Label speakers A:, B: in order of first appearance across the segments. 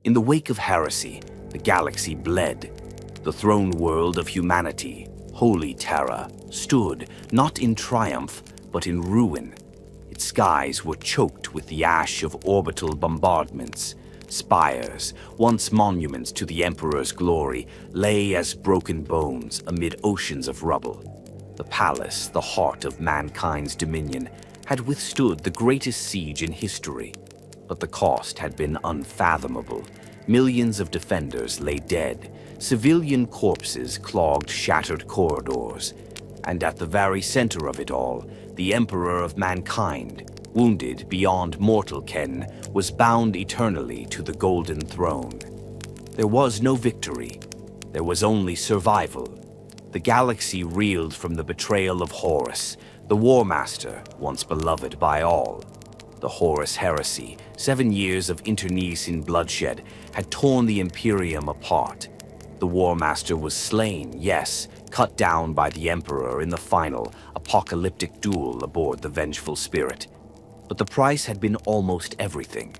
A: In the wake of heresy, the galaxy bled. The throne world of humanity, Holy Terra, stood not in triumph, but in ruin. Its skies were choked with the ash of orbital bombardments. Spires, once monuments to the Emperor's glory, lay as broken bones amid oceans of rubble. The palace, the heart of mankind's dominion, had withstood the greatest siege in history. But the cost had been unfathomable. Millions of defenders lay dead. Civilian corpses clogged shattered corridors. And at the very center of it all, the Emperor of mankind, wounded beyond mortal ken, was bound eternally to the Golden Throne. There was no victory. There was only survival. The galaxy reeled from the betrayal of Horus, the War Master, once beloved by all. The Horus heresy, 7 years of internecine bloodshed, had torn the Imperium apart. The War Master was slain, yes, cut down by the Emperor in the final, apocalyptic duel aboard the Vengeful Spirit. But the price had been almost everything.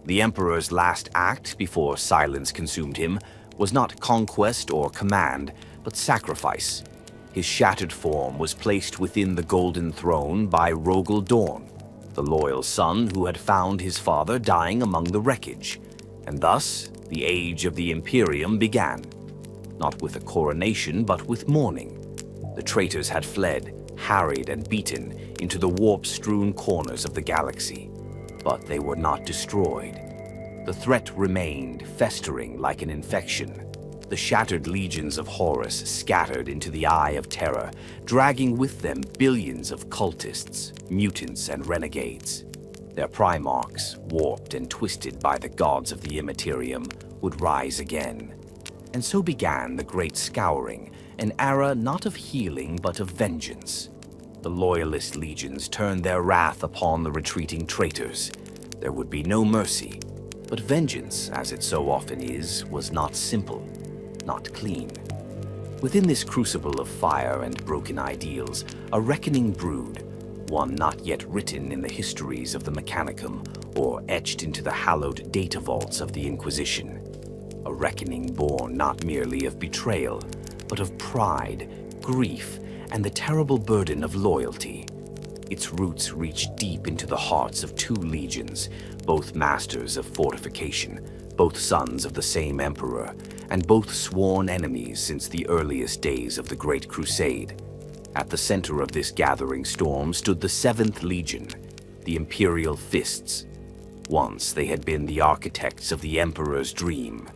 A: The Emperor's last act, before silence consumed him, was not conquest or command, but sacrifice. His shattered form was placed within the Golden Throne by Rogal Dorn, the loyal son who had found his father dying among the wreckage. And thus, the age of the Imperium began. Not with a coronation, but with mourning. The traitors had fled, harried and beaten, into the warp-strewn corners of the galaxy. But they were not destroyed. The threat remained, festering like an infection. The shattered legions of Horus scattered into the Eye of Terror, dragging with them billions of cultists, mutants, and renegades. Their Primarchs, warped and twisted by the gods of the Imperium, would rise again. And so began the Great Scouring, an era not of healing but of vengeance. The loyalist legions turned their wrath upon the retreating traitors. There would be no mercy, but vengeance, as it so often is, was not simple, not clean. Within this crucible of fire and broken ideals, a reckoning brewed, one not yet written in the histories of the Mechanicum or etched into the hallowed data vaults of the Inquisition. A reckoning born not merely of betrayal, but of pride, grief, and the terrible burden of loyalty. Its roots reached deep into the hearts of 2 legions, both masters of fortification, both sons of the same emperor, and both sworn enemies since the earliest days of the Great Crusade. At the center of this gathering storm stood the 7th Legion, the Imperial Fists. Once they had been the architects of the Emperor's dream,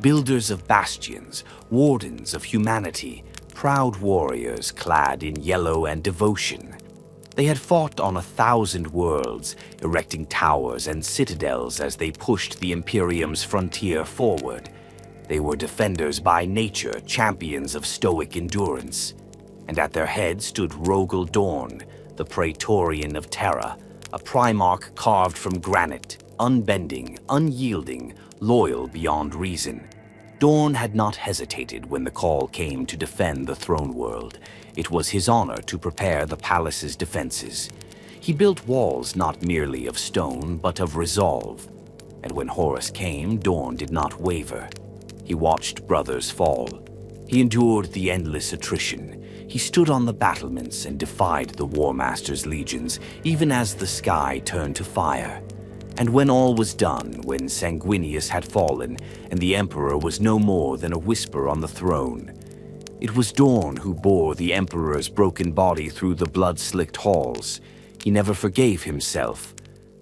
A: builders of bastions, wardens of humanity, proud warriors clad in yellow and devotion. They had fought on 1,000 worlds, erecting towers and citadels as they pushed the Imperium's frontier forward. They were defenders by nature, champions of stoic endurance. And at their head stood Rogal Dorn, the Praetorian of Terra, a Primarch carved from granite, unbending, unyielding, loyal beyond reason. Dorn had not hesitated when the call came to defend the throne world. It was his honor to prepare the palace's defenses. He built walls not merely of stone, but of resolve. And when Horus came, Dorn did not waver. He watched brothers fall. He endured the endless attrition. He stood on the battlements and defied the War Master's legions, even as the sky turned to fire. And when all was done, when Sanguinius had fallen, and the Emperor was no more than a whisper on the throne, it was Dorn who bore the Emperor's broken body through the blood-slicked halls. He never forgave himself.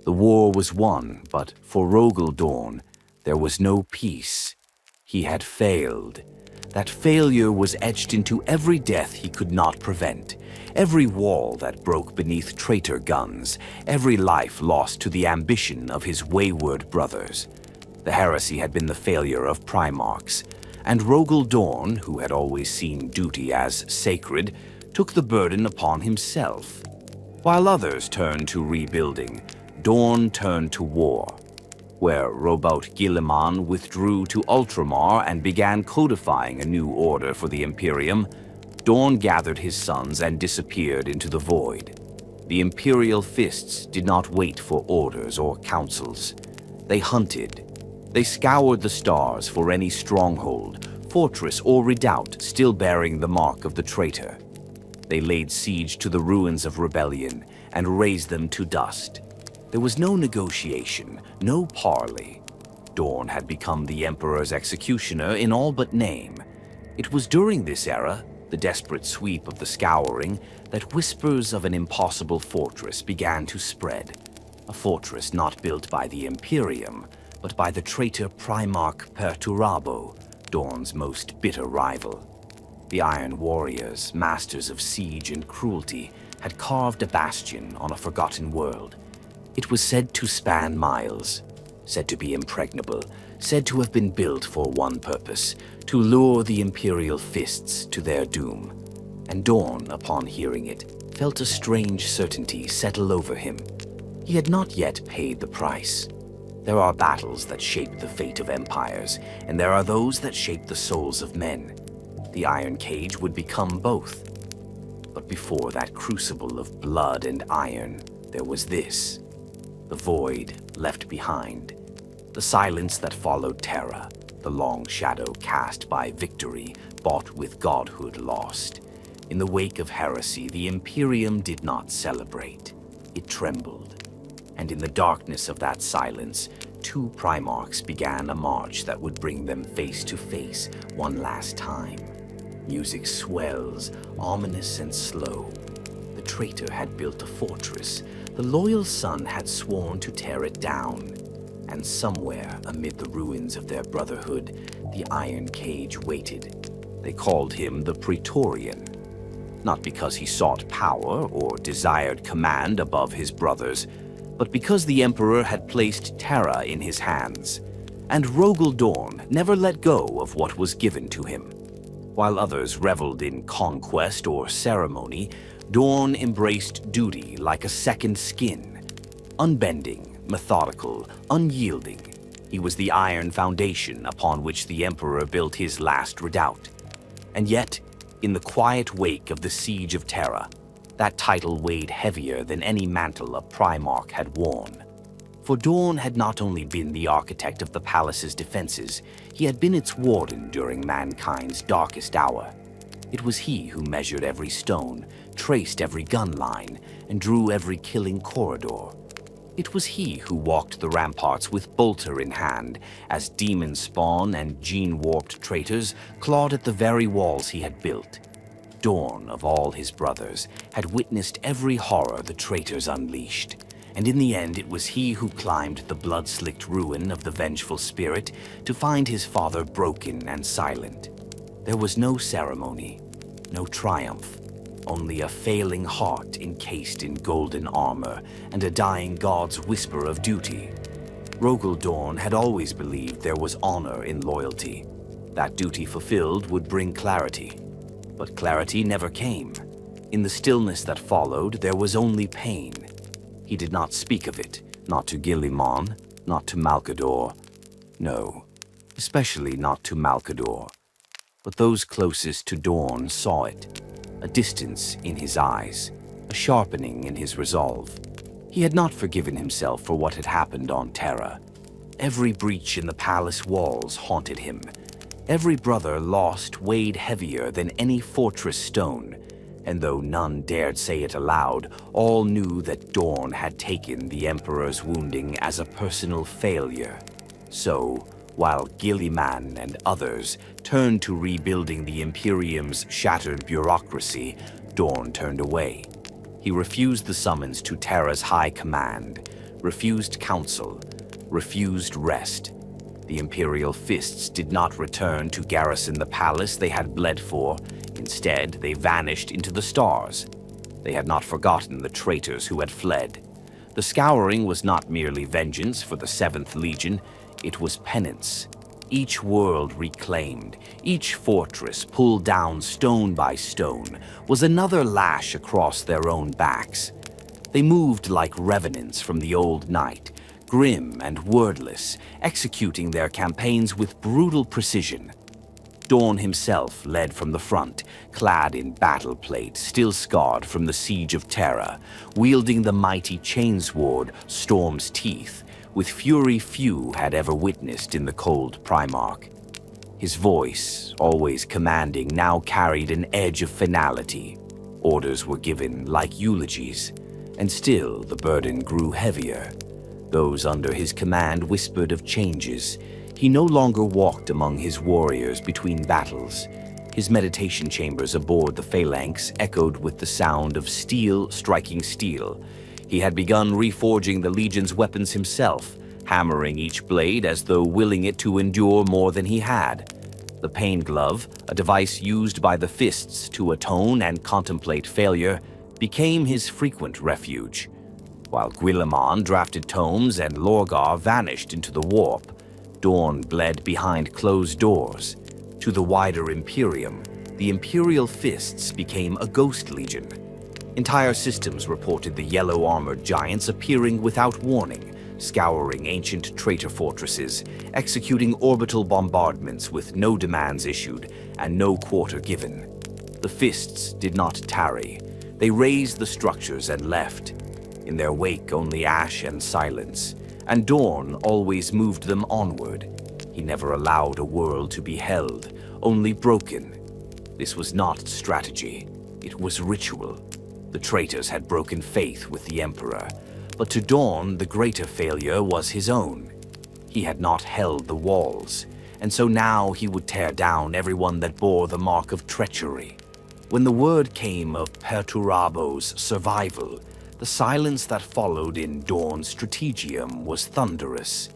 A: The war was won, but for Rogal Dorn, there was no peace. He had failed. That failure was etched into every death he could not prevent, every wall that broke beneath traitor guns, every life lost to the ambition of his wayward brothers. The heresy had been the failure of Primarchs, and Rogal Dorn, who had always seen duty as sacred, took the burden upon himself. While others turned to rebuilding, Dorn turned to war. Where Robout Guilliman withdrew to Ultramar and began codifying a new order for the Imperium, Dorn gathered his sons and disappeared into the void. The Imperial Fists did not wait for orders or counsels. They hunted. They scoured the stars for any stronghold, fortress, or redoubt still bearing the mark of the traitor. They laid siege to the ruins of rebellion and razed them to dust. There was no negotiation, no parley. Dorn had become the Emperor's executioner in all but name. It was during this era, the desperate sweep of the Scouring, that whispers of an impossible fortress began to spread. A fortress not built by the Imperium, but by the traitor Primarch Perturabo, Dorn's most bitter rival. The Iron Warriors, masters of siege and cruelty, had carved a bastion on a forgotten world. It was said to span miles, said to be impregnable, said to have been built for one purpose, to lure the Imperial Fists to their doom. And Dorn, upon hearing it, felt a strange certainty settle over him. He had not yet paid the price. There are battles that shape the fate of empires, and there are those that shape the souls of men. The Iron Cage would become both. But before that crucible of blood and iron, there was this. The void left behind. The silence that followed terror, the long shadow cast by victory, bought with godhood lost. In the wake of heresy, the Imperium did not celebrate. It trembled. And in the darkness of that silence, two Primarchs began a march that would bring them face to face one last time. Music swells, ominous and slow. The traitor had built a fortress. The loyal son had sworn to tear it down. And somewhere amid the ruins of their brotherhood, the Iron Cage waited. They called him the Praetorian. Not because he sought power or desired command above his brothers, but because the Emperor had placed Terra in his hands, and Rogal Dorn never let go of what was given to him. While others reveled in conquest or ceremony, Dorn embraced duty like a second skin. Unbending, methodical, unyielding, he was the iron foundation upon which the Emperor built his last redoubt. And yet, in the quiet wake of the Siege of Terra, that title weighed heavier than any mantle a Primarch had worn. For Dorn had not only been the architect of the palace's defenses, he had been its warden during mankind's darkest hour. It was he who measured every stone, traced every gun line, and drew every killing corridor. It was he who walked the ramparts with bolter in hand, as demon spawn and gene-warped traitors clawed at the very walls he had built. Dorn, of all his brothers, had witnessed every horror the traitors unleashed, and in the end it was he who climbed the blood-slicked ruin of the vengeful spirit to find his father broken and silent. There was no ceremony, no triumph, only a failing heart encased in golden armor and a dying god's whisper of duty. Rogal Dorn had always believed there was honor in loyalty. That duty fulfilled would bring clarity. But clarity never came. In the stillness that followed, there was only pain. He did not speak of it, not to Guilliman, not to Malcador. No, especially not to Malcador. But those closest to Dorn saw it. A distance in his eyes, a sharpening in his resolve. He had not forgiven himself for what had happened on Terra. Every breach in the palace walls haunted him. Every brother lost weighed heavier than any fortress stone, and though none dared say it aloud, all knew that Dorn had taken the Emperor's wounding as a personal failure. So, while Guilliman and others turned to rebuilding the Imperium's shattered bureaucracy, Dorn turned away. He refused the summons to Terra's high command, refused counsel, refused rest. The Imperial Fists did not return to garrison the palace they had bled for. Instead, they vanished into the stars. They had not forgotten the traitors who had fled. The Scouring was not merely vengeance for the 7th Legion, it was penance. Each world reclaimed, each fortress pulled down stone by stone, was another lash across their own backs. They moved like revenants from the old night, grim and wordless, executing their campaigns with brutal precision. Dorn himself led from the front, clad in battle plate, still scarred from the Siege of Terra, wielding the mighty chainsword Storm's Teeth, with fury few had ever witnessed in the cold Primarch. His voice, always commanding, now carried an edge of finality. Orders were given like eulogies, and still the burden grew heavier. Those under his command whispered of changes. He no longer walked among his warriors between battles. His meditation chambers aboard the phalanx echoed with the sound of steel striking steel. He had begun reforging the Legion's weapons himself, hammering each blade as though willing it to endure more than he had. The Pain Glove, a device used by the Fists to atone and contemplate failure, became his frequent refuge. While Guilliman drafted tomes and Lorgar vanished into the warp, Dorn bled behind closed doors. To the wider Imperium, the Imperial Fists became a ghost legion. Entire systems reported the yellow-armored giants appearing without warning, scouring ancient traitor fortresses, executing orbital bombardments with no demands issued and no quarter given. The Fists did not tarry. They razed the structures and left. In their wake only ash and silence, and Dorn always moved them onward. He never allowed a world to be held, only broken. This was not strategy, it was ritual. The traitors had broken faith with the Emperor, but to Dorn the greater failure was his own. He had not held the walls, and so now he would tear down everyone that bore the mark of treachery. When the word came of Perturabo's survival, the silence that followed in Dorn's strategium was thunderous.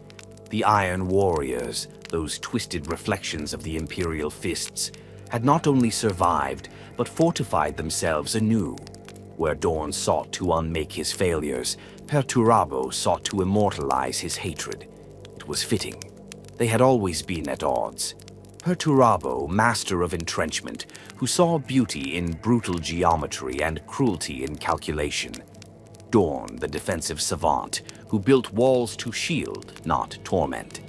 A: The Iron Warriors, those twisted reflections of the Imperial Fists, had not only survived, but fortified themselves anew. Where Dorn sought to unmake his failures, Perturabo sought to immortalize his hatred. It was fitting. They had always been at odds. Perturabo, master of entrenchment, who saw beauty in brutal geometry and cruelty in calculation. Dorn, the defensive savant, who built walls to shield, not torment.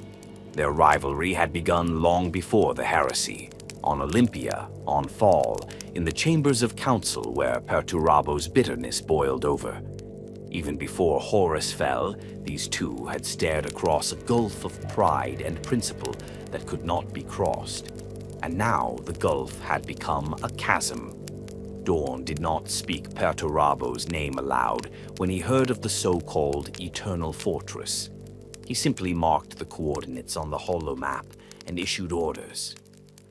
A: Their rivalry had begun long before the heresy, on Olympia, on Fall, in the chambers of council where Perturabo's bitterness boiled over. Even before Horus fell, these two had stared across a gulf of pride and principle that could not be crossed. And now the gulf had become a chasm. Dorn did not speak Perturabo's name aloud when he heard of the so-called Eternal Fortress. He simply marked the coordinates on the holomap and issued orders.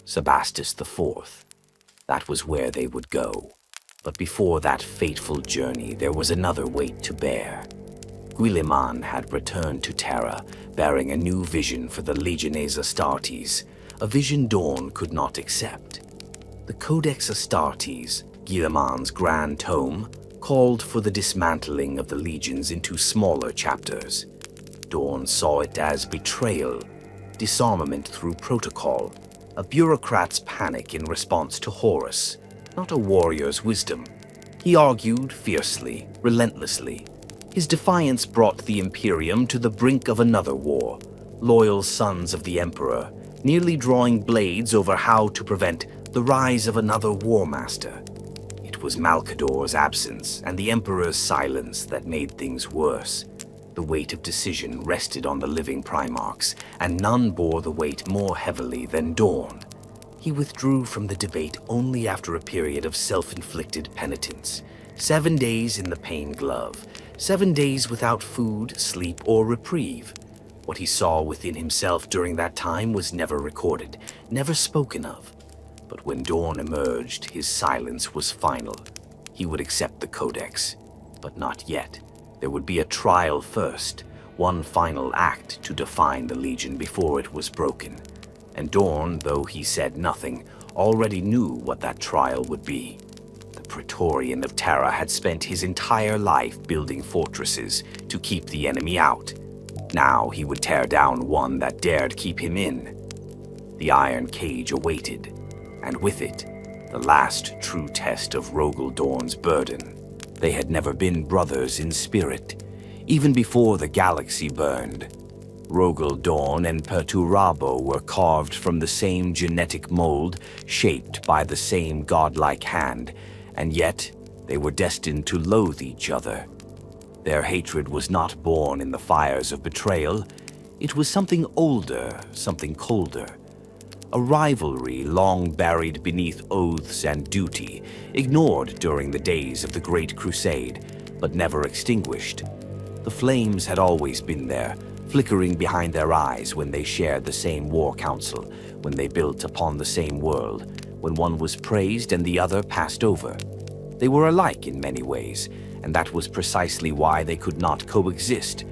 A: Sebastus IV. That was where they would go. But before that fateful journey, there was another weight to bear. Guilliman had returned to Terra, bearing a new vision for the Legiones Astartes, a vision Dorn could not accept. The Codex Astartes, Guilliman's grand tome, called for the dismantling of the legions into smaller chapters. Dorn saw it as betrayal, disarmament through protocol, a bureaucrat's panic in response to Horus, not a warrior's wisdom. He argued fiercely, relentlessly. His defiance brought the Imperium to the brink of another war, loyal sons of the Emperor, nearly drawing blades over how to prevent the rise of another war master. It was Malcador's absence and the Emperor's silence that made things worse. The weight of decision rested on the living Primarchs, and none bore the weight more heavily than Dorn. He withdrew from the debate only after a period of self-inflicted penitence. 7 days in the Pain Glove, 7 days without food, sleep, or reprieve. What he saw within himself during that time was never recorded, never spoken of. But when Dorn emerged, his silence was final. He would accept the Codex, but not yet. There would be a trial first, one final act to define the Legion before it was broken. And Dorn, though he said nothing, already knew what that trial would be. The Praetorian of Terra had spent his entire life building fortresses to keep the enemy out. Now he would tear down one that dared keep him in. The iron cage awaited, and with it, the last true test of Rogal Dorn's burden. They had never been brothers in spirit, even before the galaxy burned. Rogal Dorn and Perturabo were carved from the same genetic mold, shaped by the same godlike hand, and yet they were destined to loathe each other. Their hatred was not born in the fires of betrayal. It was something older, something colder. A rivalry long buried beneath oaths and duty, ignored during the days of the Great Crusade, but never extinguished. The flames had always been there, flickering behind their eyes when they shared the same war council, when they built upon the same world, when one was praised and the other passed over. They were alike in many ways, and that was precisely why they could not coexist.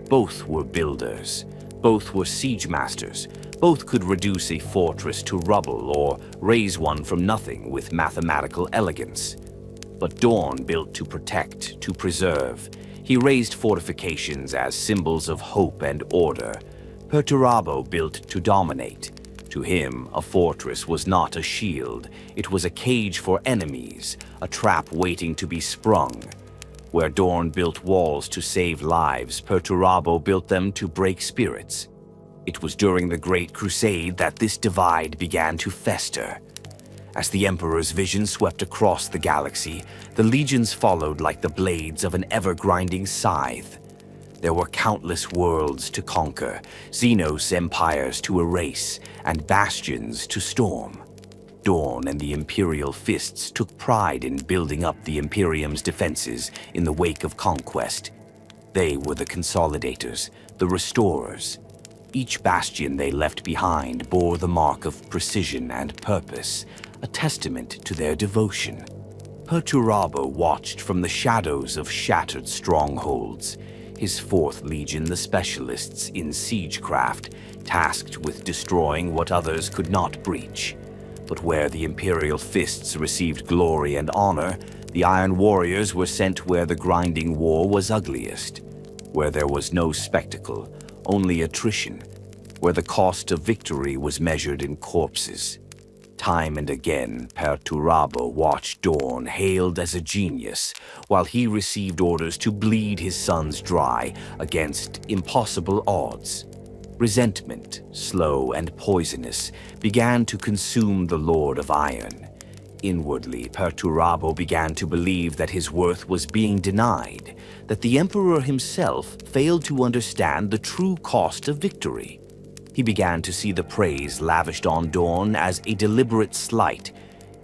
A: Both were builders. Both were siege masters. Both could reduce a fortress to rubble or raise one from nothing with mathematical elegance. But Dorn built to protect, to preserve. He raised fortifications as symbols of hope and order. Perturabo built to dominate. To him, a fortress was not a shield. It was a cage for enemies, a trap waiting to be sprung. Where Dorn built walls to save lives, Perturabo built them to break spirits. It was during the Great Crusade that this divide began to fester. As the Emperor's vision swept across the galaxy, the legions followed like the blades of an ever-grinding scythe. There were countless worlds to conquer, Xenos empires to erase, and bastions to storm. Dorn and the Imperial Fists took pride in building up the Imperium's defenses in the wake of conquest. They were the consolidators, the restorers. Each bastion they left behind bore the mark of precision and purpose, a testament to their devotion. Perturabo watched from the shadows of shattered strongholds, his Fourth Legion the specialists in siegecraft, tasked with destroying what others could not breach. But where the Imperial Fists received glory and honor, the Iron Warriors were sent where the grinding war was ugliest, where there was no spectacle, only attrition, where the cost of victory was measured in corpses. Time and again, Perturabo watched Dorn hailed as a genius, while he received orders to bleed his sons dry against impossible odds. Resentment, slow and poisonous, began to consume the Lord of Iron. Inwardly, Perturabo began to believe that his worth was being denied, that the Emperor himself failed to understand the true cost of victory. He began to see the praise lavished on Dorn as a deliberate slight.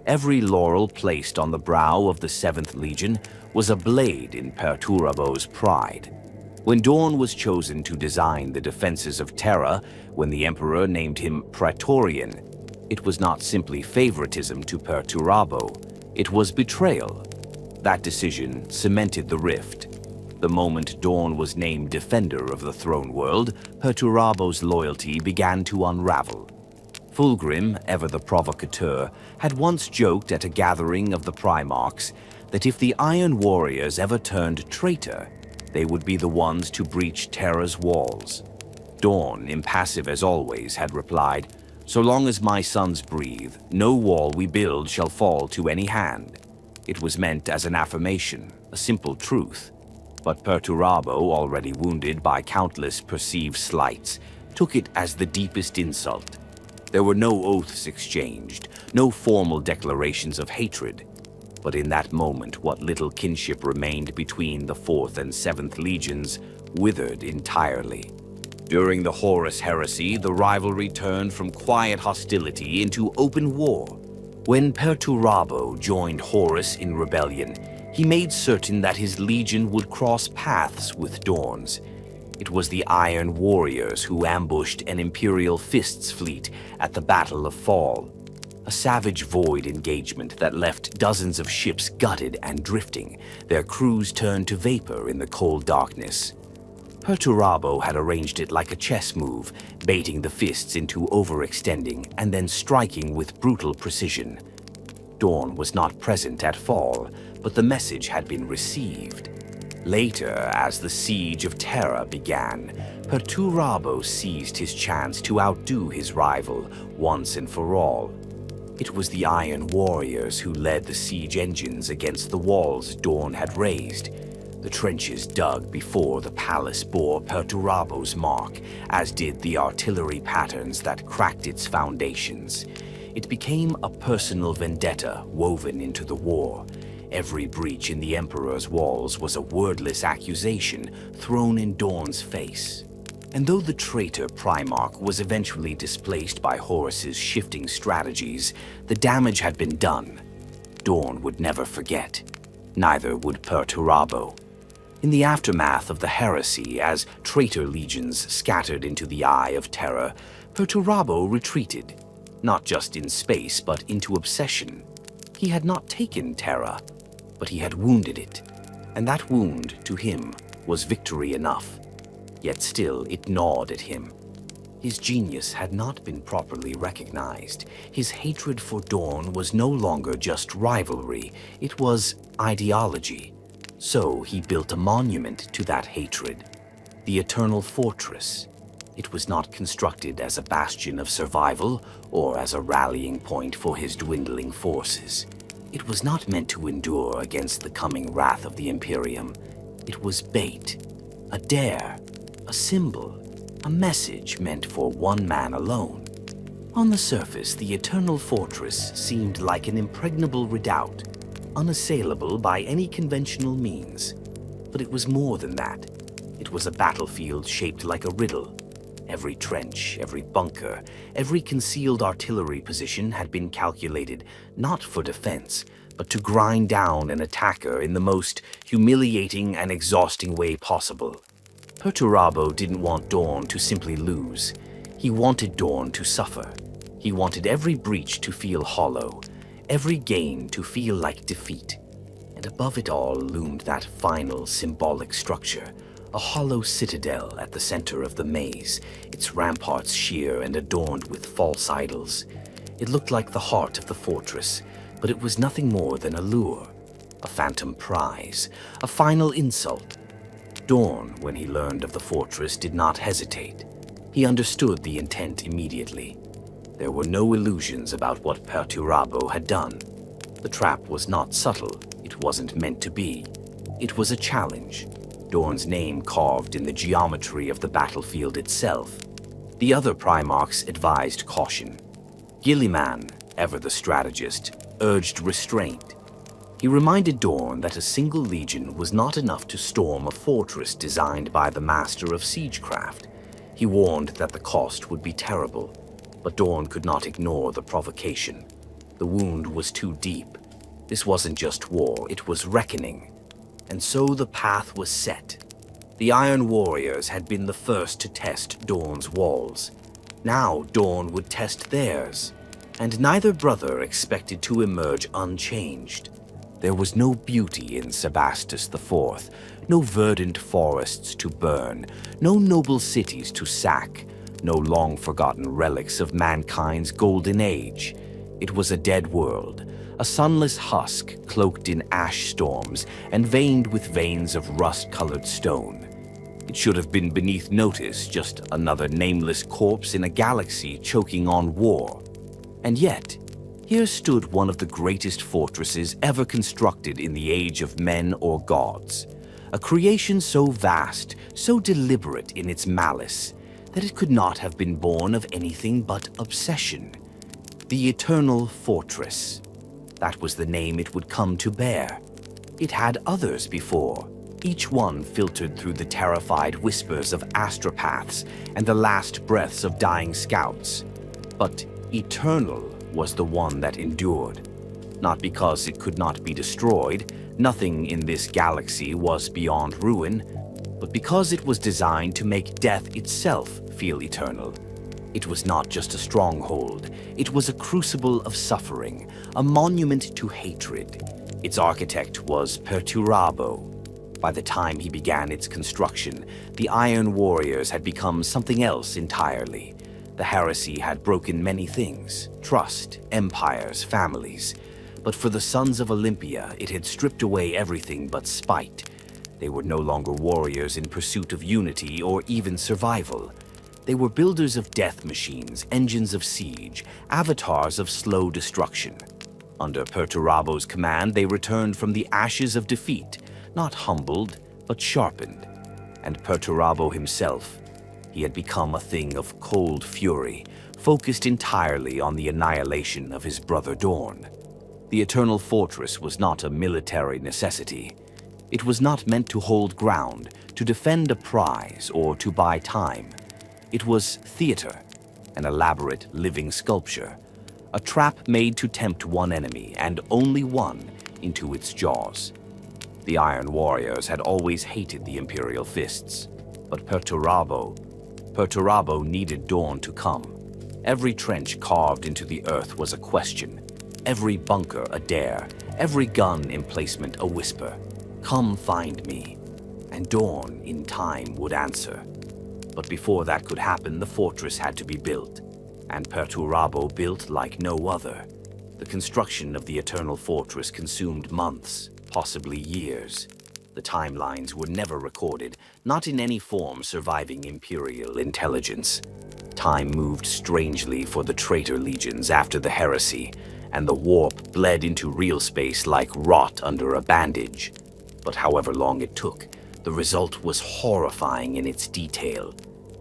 A: Every laurel placed on the brow of the 7th Legion was a blade in Perturabo's pride. When Dorn was chosen to design the defenses of Terra, when the Emperor named him Praetorian, it was not simply favoritism to Perturabo, it was betrayal. That decision cemented the rift. The moment Dorn was named Defender of the Throne World, Perturabo's loyalty began to unravel. Fulgrim, ever the provocateur, had once joked at a gathering of the Primarchs that if the Iron Warriors ever turned traitor, they would be the ones to breach Terra's walls. Dorn, impassive as always, had replied, "So long as my sons breathe, no wall we build shall fall to any hand." It was meant as an affirmation, a simple truth. But Perturabo, already wounded by countless perceived slights, took it as the deepest insult. There were no oaths exchanged, no formal declarations of hatred. But in that moment, what little kinship remained between the 4th and 7th Legions withered entirely. During the Horus Heresy, the rivalry turned from quiet hostility into open war. When Perturabo joined Horus in rebellion, he made certain that his legion would cross paths with Dorn's. It was the Iron Warriors who ambushed an Imperial Fists fleet at the Battle of Fall. A savage void engagement that left dozens of ships gutted and drifting, their crews turned to vapor in the cold darkness. Perturabo had arranged it like a chess move, baiting the Fists into overextending and then striking with brutal precision. Dorn was not present at Fall, but the message had been received. Later, as the siege of Terra began, Perturabo seized his chance to outdo his rival once and for all. It was the Iron Warriors who led the siege engines against the walls Dorn had raised. The trenches dug before the palace bore Perturabo's mark, as did the artillery patterns that cracked its foundations. It became a personal vendetta woven into the war, Every breach in the Emperor's walls was a wordless accusation thrown in Dorn's face. And though the traitor Primarch was eventually displaced by Horus's shifting strategies, the damage had been done. Dorn would never forget. Neither would Perturabo. In the aftermath of the heresy, as traitor legions scattered into the Eye of Terror, Perturabo retreated, not just in space but into obsession. He had not taken Terra, but he had wounded it, and that wound, to him, was victory enough. Yet still it gnawed at him. His genius had not been properly recognized. His hatred for Dorn was no longer just rivalry, it was ideology. So he built a monument to that hatred, the Eternal Fortress. It was not constructed as a bastion of survival or as a rallying point for his dwindling forces. It was not meant to endure against the coming wrath of the Imperium. It was bait, a dare, a symbol, a message meant for one man alone. On the surface, the Eternal Fortress seemed like an impregnable redoubt, unassailable by any conventional means. But it was more than that. It was a battlefield shaped like a riddle. Every trench, every bunker, every concealed artillery position had been calculated not for defense, but to grind down an attacker in the most humiliating and exhausting way possible. Perturabo didn't want Dorn to simply lose. He wanted Dorn to suffer. He wanted every breach to feel hollow, every gain to feel like defeat. And above it all loomed that final symbolic structure, a hollow citadel at the center of the maze, its ramparts sheer and adorned with false idols. It looked like the heart of the fortress, but it was nothing more than a lure, a phantom prize, a final insult. Dorn, when he learned of the fortress, did not hesitate. He understood the intent immediately. There were no illusions about what Perturabo had done. The trap was not subtle. It wasn't meant to be. It was a challenge. Dorn's name carved in the geometry of the battlefield itself. The other Primarchs advised caution. Gilliman, ever the strategist, urged restraint. He reminded Dorn that a single legion was not enough to storm a fortress designed by the master of siegecraft. He warned that the cost would be terrible, but Dorn could not ignore the provocation. The wound was too deep. This wasn't just war, it was reckoning. And so the path was set. The Iron Warriors had been the first to test Dorn's walls. Now Dorn would test theirs, and neither brother expected to emerge unchanged. There was no beauty in Sebastus IV, no verdant forests to burn, no noble cities to sack, no long-forgotten relics of mankind's golden age. It was a dead world, a sunless husk cloaked in ash storms and veined with veins of rust-colored stone. It should have been beneath notice, just another nameless corpse in a galaxy choking on war. And yet, here stood one of the greatest fortresses ever constructed in the age of men or gods. A creation so vast, so deliberate in its malice, that it could not have been born of anything but obsession. The Eternal Fortress. That was the name it would come to bear. It had others before, each one filtered through the terrified whispers of astropaths and the last breaths of dying scouts. But Eternal was the one that endured. Not because it could not be destroyed, nothing in this galaxy was beyond ruin, but because it was designed to make death itself feel eternal. It was not just a stronghold, it was a crucible of suffering, a monument to hatred. Its architect was Perturabo. By the time he began its construction, the Iron Warriors had become something else entirely. The heresy had broken many things: trust, empires, families. But for the Sons of Olympia, it had stripped away everything but spite. They were no longer warriors in pursuit of unity or even survival. They were builders of death machines, engines of siege, avatars of slow destruction. Under Perturabo's command, they returned from the ashes of defeat, not humbled, but sharpened. And Perturabo himself, he had become a thing of cold fury, focused entirely on the annihilation of his brother Dorn. The Eternal Fortress was not a military necessity. It was not meant to hold ground, to defend a prize, or to buy time. It was theater, an elaborate living sculpture, a trap made to tempt one enemy, and only one, into its jaws. The Iron Warriors had always hated the Imperial Fists, but Perturabo needed dawn to come. Every trench carved into the earth was a question, every bunker a dare, every gun emplacement a whisper. Come find me, and dawn in time would answer. But before that could happen, the fortress had to be built, and Perturabo built like no other. The construction of the Eternal Fortress consumed months, possibly years. The timelines were never recorded, not in any form surviving Imperial intelligence. Time moved strangely for the traitor legions after the heresy, and the warp bled into real space like rot under a bandage. But however long it took, the result was horrifying in its detail.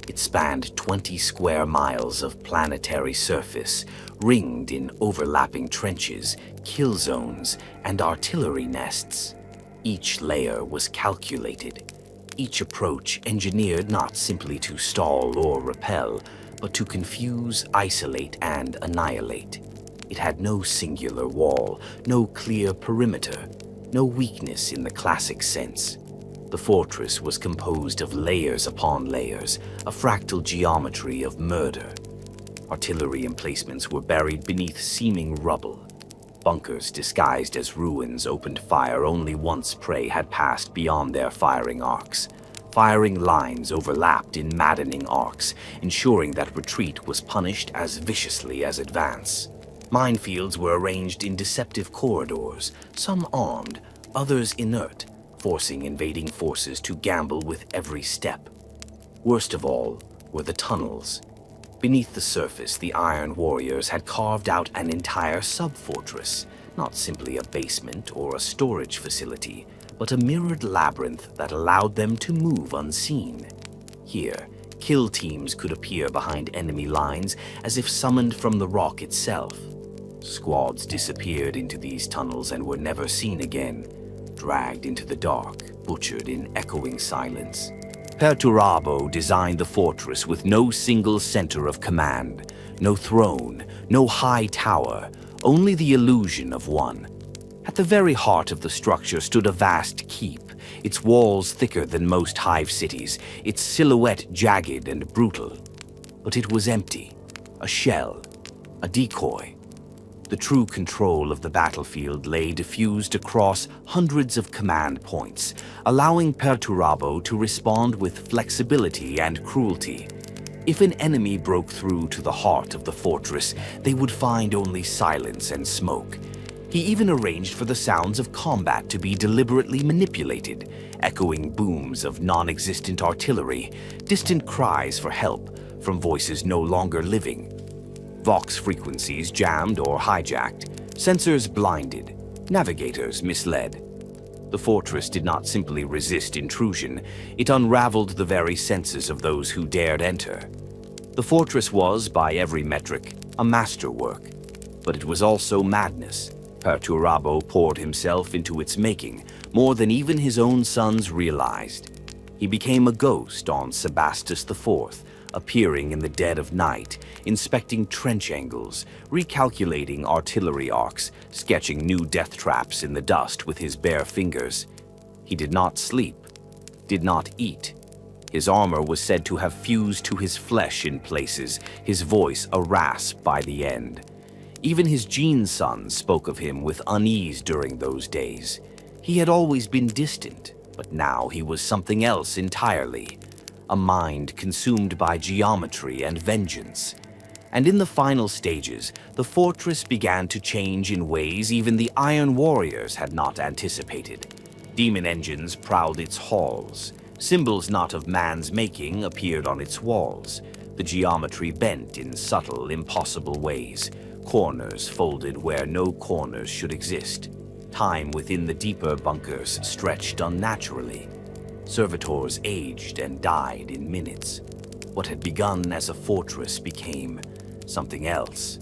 A: It spanned 20 square miles of planetary surface, ringed in overlapping trenches, kill zones, and artillery nests. Each layer was calculated, each approach engineered not simply to stall or repel, but to confuse, isolate, and annihilate. It had no singular wall, no clear perimeter, no weakness in the classic sense. The fortress was composed of layers upon layers, a fractal geometry of murder. Artillery emplacements were buried beneath seeming rubble. Bunkers disguised as ruins opened fire only once prey had passed beyond their firing arcs. Firing lines overlapped in maddening arcs, ensuring that retreat was punished as viciously as advance. Minefields were arranged in deceptive corridors, some armed, others inert, forcing invading forces to gamble with every step. Worst of all were the tunnels. Beneath the surface, the Iron Warriors had carved out an entire sub-fortress, not simply a basement or a storage facility, but a mirrored labyrinth that allowed them to move unseen. Here, kill teams could appear behind enemy lines as if summoned from the rock itself. Squads disappeared into these tunnels and were never seen again, dragged into the dark, butchered in echoing silence. Perturabo designed the fortress with no single center of command, no throne, no high tower, only the illusion of one. At the very heart of the structure stood a vast keep, its walls thicker than most hive cities, its silhouette jagged and brutal. But it was empty, a shell, a decoy. The true control of the battlefield lay diffused across hundreds of command points, allowing Perturabo to respond with flexibility and cruelty. If an enemy broke through to the heart of the fortress, they would find only silence and smoke. He even arranged for the sounds of combat to be deliberately manipulated, echoing booms of non-existent artillery, distant cries for help from voices no longer living. Vox frequencies jammed or hijacked, sensors blinded, navigators misled. The fortress did not simply resist intrusion, it unraveled the very senses of those who dared enter. The fortress was, by every metric, a masterwork, but it was also madness. Perturabo poured himself into its making, more than even his own sons realized. He became a ghost on Sebastus IV, appearing in the dead of night, inspecting trench angles, recalculating artillery arcs, sketching new death traps in the dust with his bare fingers. He did not sleep, did not eat. His armor was said to have fused to his flesh in places, his voice a rasp by the end. Even his gene sons spoke of him with unease during those days. He had always been distant, but now he was something else entirely. A mind consumed by geometry and vengeance. And in the final stages, the fortress began to change in ways even the Iron Warriors had not anticipated. Demon engines prowled its halls. Symbols not of man's making appeared on its walls. The geometry bent in subtle, impossible ways. Corners folded where no corners should exist. Time within the deeper bunkers stretched unnaturally. Servitors aged and died in minutes. What had begun as a fortress became something else.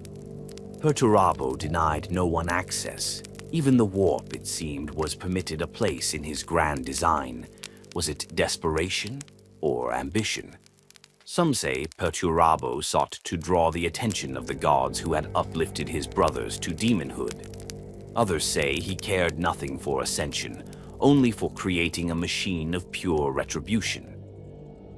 A: Perturabo denied no one access. Even the warp, it seemed, was permitted a place in his grand design. Was it desperation or ambition? Some say Perturabo sought to draw the attention of the gods who had uplifted his brothers to demonhood. Others say he cared nothing for ascension, only for creating a machine of pure retribution.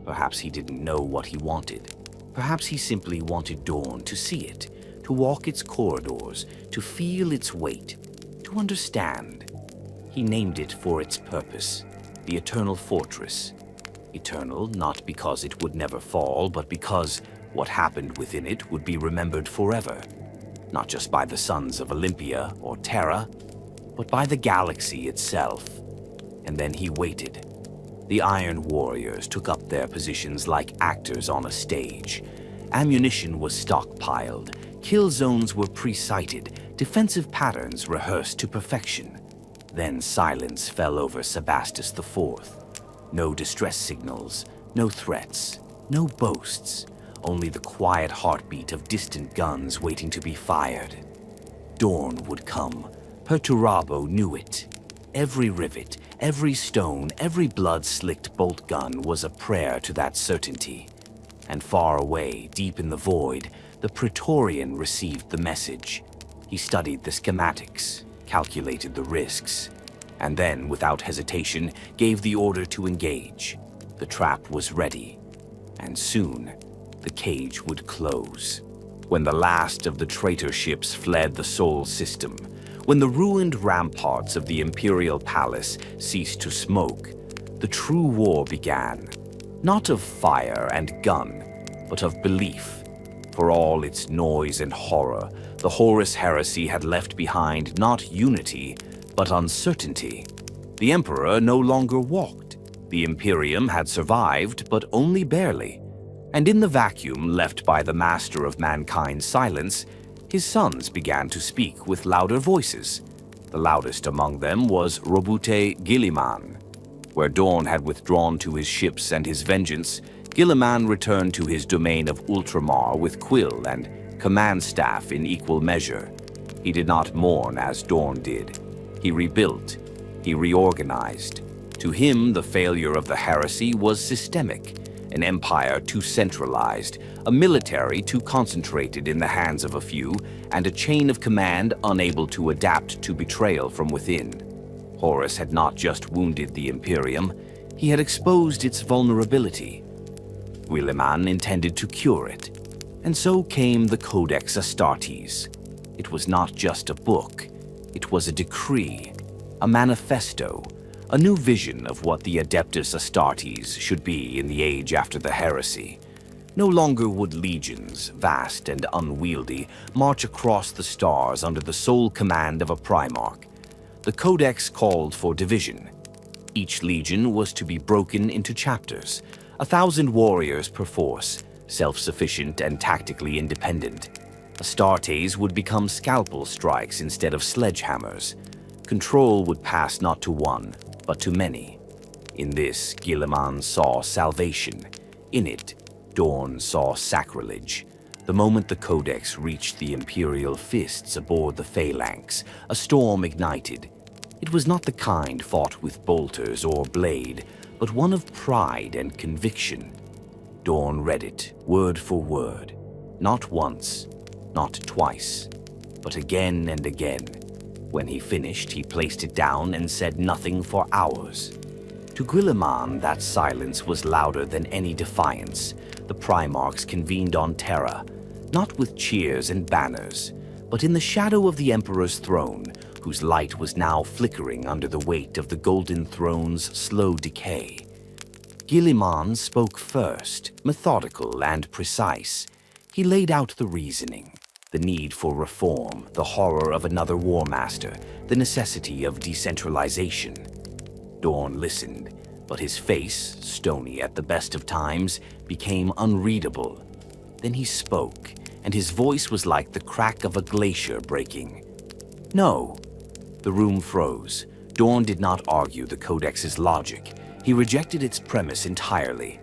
A: Perhaps he didn't know what he wanted. Perhaps he simply wanted Dorn to see it, to walk its corridors, to feel its weight, to understand. He named it for its purpose, the Eternal Fortress. Eternal not because it would never fall, but because what happened within it would be remembered forever. Not just by the sons of Olympia or Terra, but by the galaxy itself. And then he waited. The Iron Warriors took up their positions like actors on a stage. Ammunition was stockpiled, kill zones were pre-sighted, defensive patterns rehearsed to perfection. Then silence fell over Sebastus IV. No distress signals, no threats, no boasts, only the quiet heartbeat of distant guns waiting to be fired. Dawn would come. Perturabo knew it. Every rivet, every stone, every blood-slicked bolt gun was a prayer to that certainty. And far away, deep in the void, the Praetorian received the message. He studied the schematics, calculated the risks, and then, without hesitation, gave the order to engage. The trap was ready, and soon, the cage would close. When the last of the traitor ships fled the Sol system, when the ruined ramparts of the Imperial Palace ceased to smoke, the true war began. Not of fire and gun, but of belief. For all its noise and horror, the Horus heresy had left behind not unity, but uncertainty. The Emperor no longer walked. The Imperium had survived, but only barely. And in the vacuum left by the master of mankind's silence, his sons began to speak with louder voices. The loudest among them was Robute Guilliman. Where Dorn had withdrawn to his ships and his vengeance, Guilliman returned to his domain of Ultramar with quill and command staff in equal measure. He did not mourn as Dorn did. He rebuilt. He reorganized. To him, the failure of the heresy was systemic. An empire too centralized, a military too concentrated in the hands of a few, and a chain of command unable to adapt to betrayal from within. Horus had not just wounded the Imperium, he had exposed its vulnerability. Guilliman intended to cure it, and so came the Codex Astartes. It was not just a book, it was a decree, a manifesto, a new vision of what the Adeptus Astartes should be in the age after the heresy. No longer would legions, vast and unwieldy, march across the stars under the sole command of a Primarch. The Codex called for division. Each legion was to be broken into chapters, 1,000 warriors perforce, self-sufficient and tactically independent. Astartes would become scalpel strikes instead of sledgehammers. Control would pass not to one, but to many. In this, Guilliman saw salvation. In it, Dorn saw sacrilege. The moment the Codex reached the Imperial Fists aboard the Phalanx, a storm ignited. It was not the kind fought with bolters or blade, but one of pride and conviction. Dorn read it, word for word. Not once, not twice, but again and again. When he finished, he placed it down and said nothing for hours. To Guilliman, that silence was louder than any defiance. The Primarchs convened on Terra, not with cheers and banners, but in the shadow of the Emperor's throne, whose light was now flickering under the weight of the Golden Throne's slow decay. Guilliman spoke first, methodical and precise. He laid out the reasoning. The need for reform, the horror of another war master, the necessity of decentralization. Dorn listened, but his face, stony at the best of times, became unreadable. Then he spoke, and his voice was like the crack of a glacier breaking. No. The room froze. Dorn did not argue the Codex's logic. He rejected its premise entirely.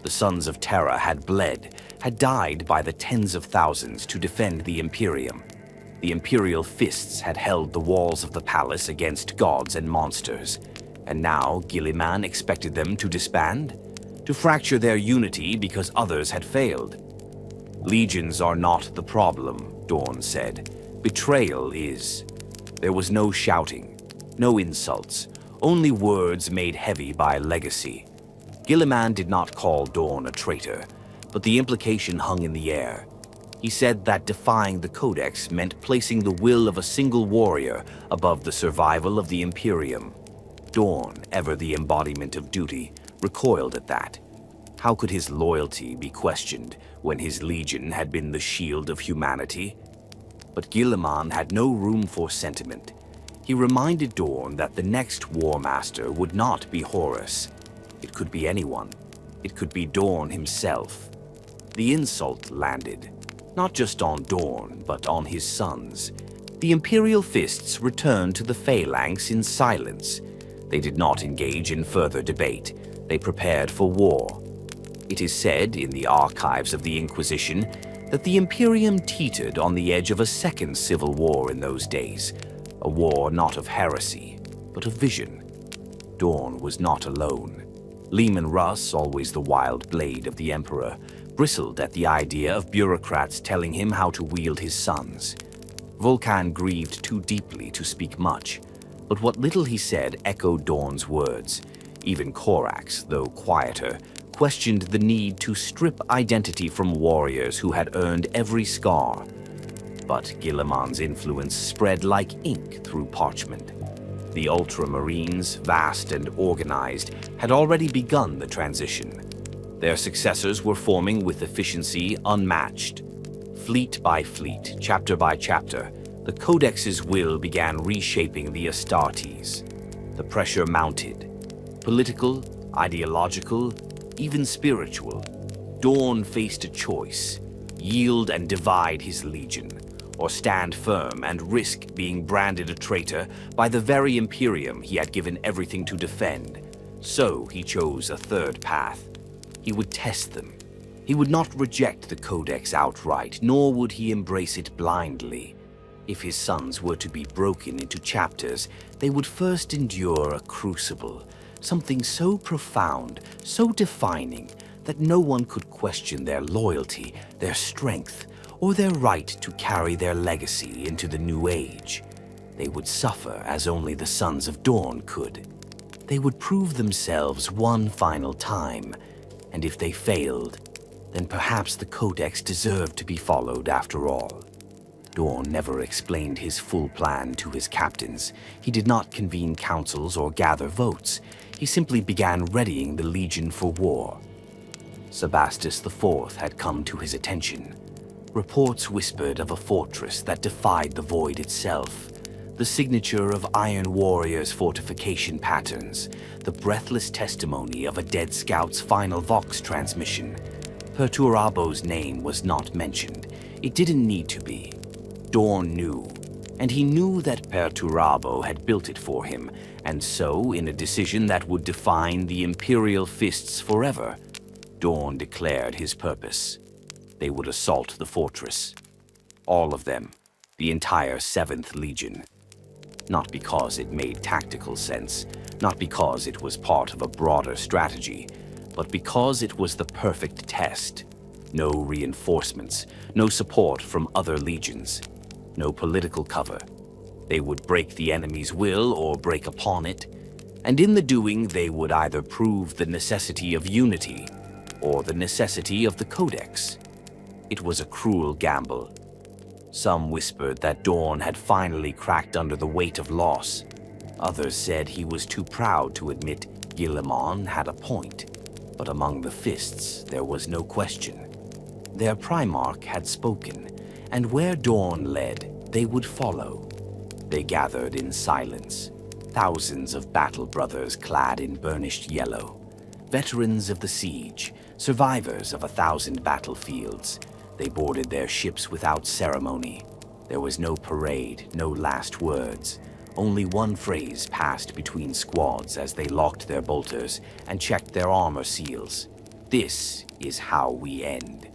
A: The sons of Terra had bled, had died by the tens of thousands to defend the Imperium. The Imperial Fists had held the walls of the palace against gods and monsters, and now Guilliman expected them to disband? To fracture their unity because others had failed? Legions are not the problem, Dorn said. Betrayal is. There was no shouting, no insults, only words made heavy by legacy. Guilliman did not call Dorn a traitor, but the implication hung in the air. He said that defying the Codex meant placing the will of a single warrior above the survival of the Imperium. Dorn, ever the embodiment of duty, recoiled at that. How could his loyalty be questioned when his legion had been the shield of humanity? But Guilliman had no room for sentiment. He reminded Dorn that the next War Master would not be Horus. It could be anyone. It could be Dorn himself. The insult landed, not just on Dorn, but on his sons. The Imperial Fists returned to the phalanx in silence. They did not engage in further debate. They prepared for war. It is said in the archives of the Inquisition that the Imperium teetered on the edge of a second civil war in those days, a war not of heresy, but of vision. Dorn was not alone. Leman Russ, always the wild blade of the Emperor, bristled at the idea of bureaucrats telling him how to wield his sons. Vulcan grieved too deeply to speak much, but what little he said echoed Dorn's words. Even Corax, though quieter, questioned the need to strip identity from warriors who had earned every scar. But Guilliman's influence spread like ink through parchment. The Ultramarines, vast and organized, had already begun the transition. Their successors were forming with efficiency unmatched. Fleet by fleet, chapter by chapter, the Codex's will began reshaping the Astartes. The pressure mounted. Political, ideological, even spiritual. Dorn faced a choice: yield and divide his legion, or stand firm and risk being branded a traitor by the very Imperium he had given everything to defend. So he chose a third path. He would test them. He would not reject the Codex outright, nor would he embrace it blindly. If his sons were to be broken into chapters, they would first endure a crucible, something so profound, so defining, that no one could question their loyalty, their strength, or their right to carry their legacy into the new age. They would suffer as only the sons of Dorn could. They would prove themselves one final time, and if they failed, then perhaps the Codex deserved to be followed after all. Dorn never explained his full plan to his captains. He did not convene councils or gather votes. He simply began readying the Legion for war. Sebastus IV had come to his attention. Reports whispered of a fortress that defied the void itself, the signature of Iron Warrior's fortification patterns, the breathless testimony of a dead scout's final Vox transmission. Perturabo's name was not mentioned. It didn't need to be. Dorn knew, and he knew that Perturabo had built it for him, and so, in a decision that would define the Imperial Fists forever, Dorn declared his purpose. They would assault the fortress. All of them, the entire 7th Legion. Not because it made tactical sense, not because it was part of a broader strategy, but because it was the perfect test. No reinforcements, no support from other legions, no political cover. They would break the enemy's will or break upon it, and in the doing they would either prove the necessity of unity or the necessity of the Codex. It was a cruel gamble. Some whispered that Dorn had finally cracked under the weight of loss. Others said he was too proud to admit Guilliman had a point. But among the Fists, there was no question. Their Primarch had spoken, and where Dorn led, they would follow. They gathered in silence, thousands of battle brothers clad in burnished yellow, veterans of the siege, survivors of 1,000 battlefields. They boarded their ships without ceremony. There was no parade, no last words. Only one phrase passed between squads as they locked their bolters and checked their armor seals. This is how we end.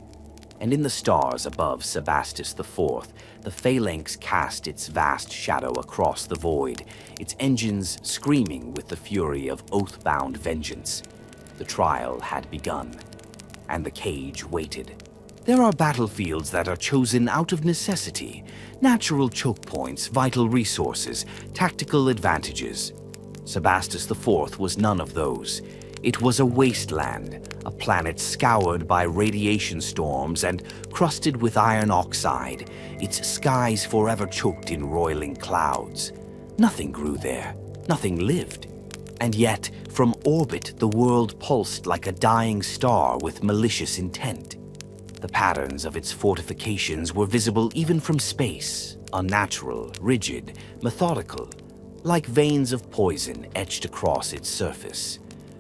A: and in the stars above Sebastus IV, the phalanx cast its vast shadow across the void, its engines screaming with the fury of oath-bound vengeance. The trial had begun, and the cage waited. There are battlefields that are chosen out of necessity, natural choke points, vital resources, tactical advantages. Sebastus IV was none of those. It was a wasteland, a planet scoured by radiation storms and crusted with iron oxide, its skies forever choked in roiling clouds. Nothing grew there, nothing lived. And yet, from orbit, the world pulsed like a dying star with malicious intent. The patterns of its fortifications were visible even from space, unnatural, rigid, methodical, like veins of poison etched across its surface.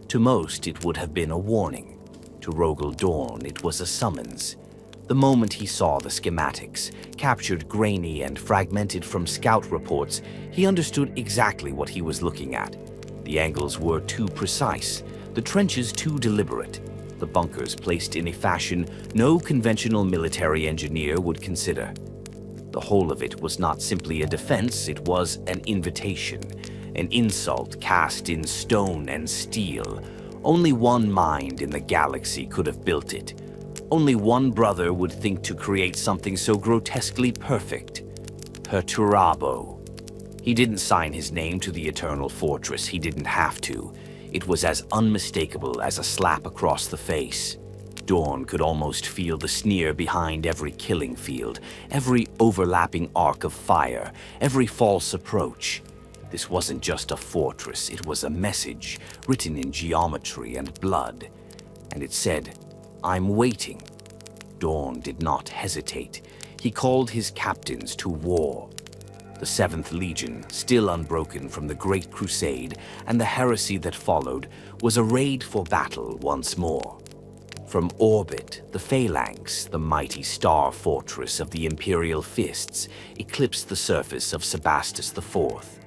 A: To most, it would have been a warning. To Rogal Dorn, it was a summons. The moment he saw the schematics, captured grainy and fragmented from scout reports, he understood exactly what he was looking at. The angles were too precise, the trenches too deliberate, the bunkers placed in a fashion no conventional military engineer would consider. The whole of it was not simply a defense, it was an invitation, an insult cast in stone and steel. Only one mind in the galaxy could have built it. Only one brother would think to create something so grotesquely perfect. Perturabo. He didn't sign his name to the Eternal Fortress, he didn't have to. It was as unmistakable as a slap across the face. Dorn could almost feel the sneer behind every killing field, every overlapping arc of fire, every false approach. This wasn't just a fortress, it was a message written in geometry and blood. And it said, "I'm waiting." Dorn did not hesitate. He called his captains to war. The 7th Legion, still unbroken from the Great Crusade and the heresy that followed, was arrayed for battle once more. From orbit, the phalanx, the mighty star fortress of the Imperial Fists, eclipsed the surface of Sebastus IV.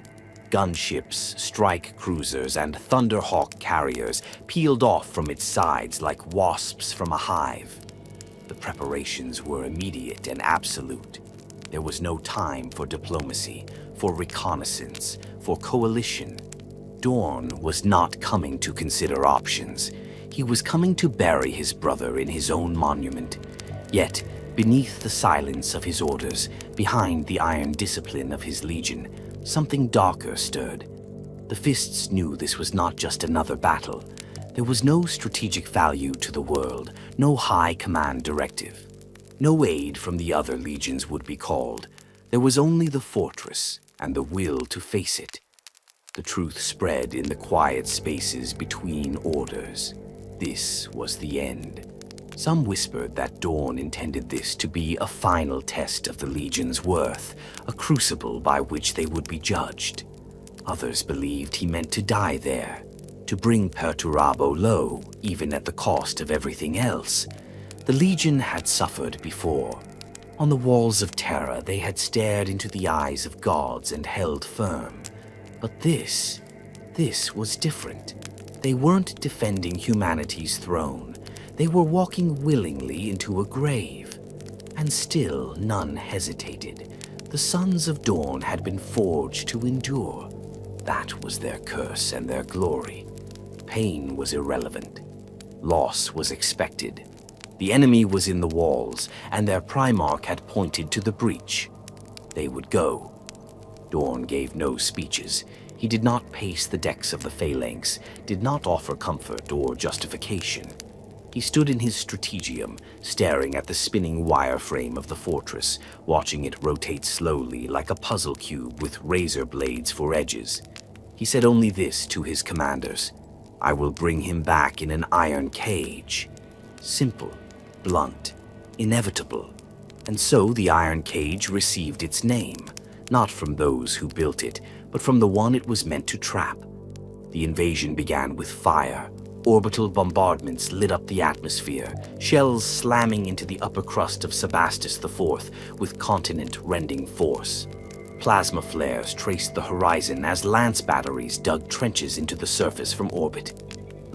A: Gunships, strike cruisers, and Thunderhawk carriers peeled off from its sides like wasps from a hive. The preparations were immediate and absolute. There was no time for diplomacy, for reconnaissance, for coalition. Dorn was not coming to consider options. He was coming to bury his brother in his own monument. Yet, beneath the silence of his orders, behind the iron discipline of his legion, something darker stirred. The Fists knew this was not just another battle. There was no strategic value to the world, no high command directive. No aid from the other legions would be called. There was only the fortress and the will to face it. The truth spread in the quiet spaces between orders. This was the end. Some whispered that Dorn intended this to be a final test of the Legion's worth, a crucible by which they would be judged. Others believed he meant to die there, to bring Perturabo low, even at the cost of everything else. The Legion had suffered before. On the walls of Terra, they had stared into the eyes of gods and held firm. But this was different. They weren't defending humanity's throne. They were walking willingly into a grave. And still none hesitated. The Sons of Dorn had been forged to endure. That was their curse and their glory. Pain was irrelevant. Loss was expected. The enemy was in the walls, and their Primarch had pointed to the breach. They would go. Dorn gave no speeches. He did not pace the decks of the phalanx, did not offer comfort or justification. He stood in his strategium, staring at the spinning wireframe of the fortress, watching it rotate slowly like a puzzle cube with razor blades for edges. He said only this to his commanders: "I will bring him back in an iron cage." Simple, blunt, inevitable. And so the iron cage received its name, not from those who built it, but from the one it was meant to trap. The invasion began with fire. Orbital bombardments lit up the atmosphere, shells slamming into the upper crust of Sebastus IV with continent-rending force. Plasma flares traced the horizon as lance batteries dug trenches into the surface from orbit.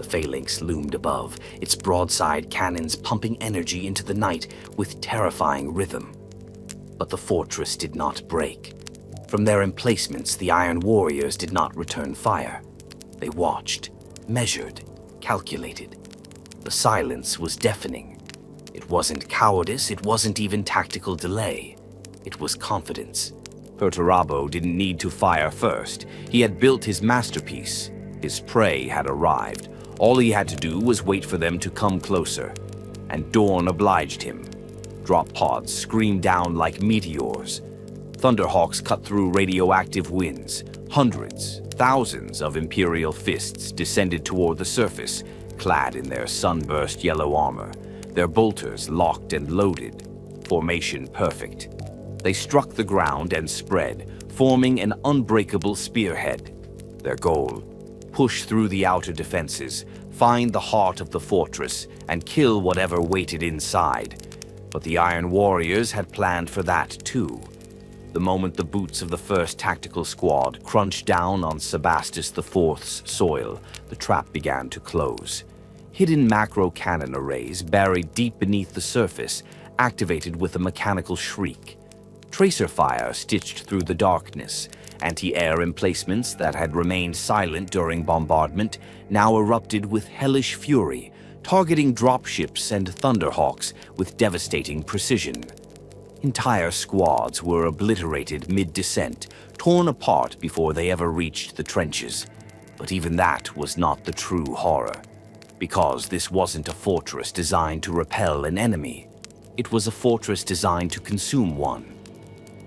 A: The phalanx loomed above, its broadside cannons pumping energy into the night with terrifying rhythm. But the fortress did not break. From their emplacements, the Iron Warriors did not return fire. They watched, measured, calculated. The silence was deafening. It wasn't cowardice, it wasn't even tactical delay. It was confidence. Perturabo didn't need to fire first. He had built his masterpiece. His prey had arrived. All he had to do was wait for them to come closer. And Dorn obliged him. Drop pods screamed down like meteors. Thunderhawks cut through radioactive winds. Hundreds, thousands of Imperial Fists descended toward the surface, clad in their sunburst yellow armor, their bolters locked and loaded, formation perfect. They struck the ground and spread, forming an unbreakable spearhead. Their goal: push through the outer defenses, find the heart of the fortress, and kill whatever waited inside. But the Iron Warriors had planned for that too. The moment the boots of the first tactical squad crunched down on Sebastus IV's soil, the trap began to close. Hidden macro cannon arrays buried deep beneath the surface, activated with a mechanical shriek. Tracer fire stitched through the darkness. Anti-air emplacements that had remained silent during bombardment now erupted with hellish fury, targeting dropships and thunderhawks with devastating precision. Entire squads were obliterated mid-descent, torn apart before they ever reached the trenches. But even that was not the true horror, because this wasn't a fortress designed to repel an enemy. It was a fortress designed to consume one.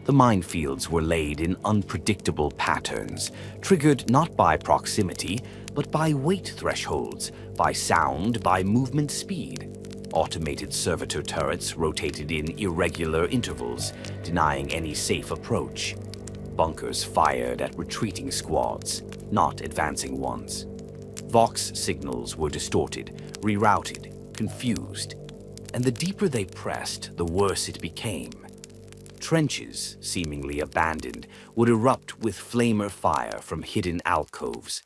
A: The minefields were laid in unpredictable patterns, triggered not by proximity, but by weight thresholds, by sound, by movement speed. Automated servitor turrets rotated in irregular intervals, denying any safe approach. Bunkers fired at retreating squads, not advancing ones. Vox signals were distorted, rerouted, confused. And the deeper they pressed, the worse it became. Trenches, seemingly abandoned, would erupt with flamer fire from hidden alcoves.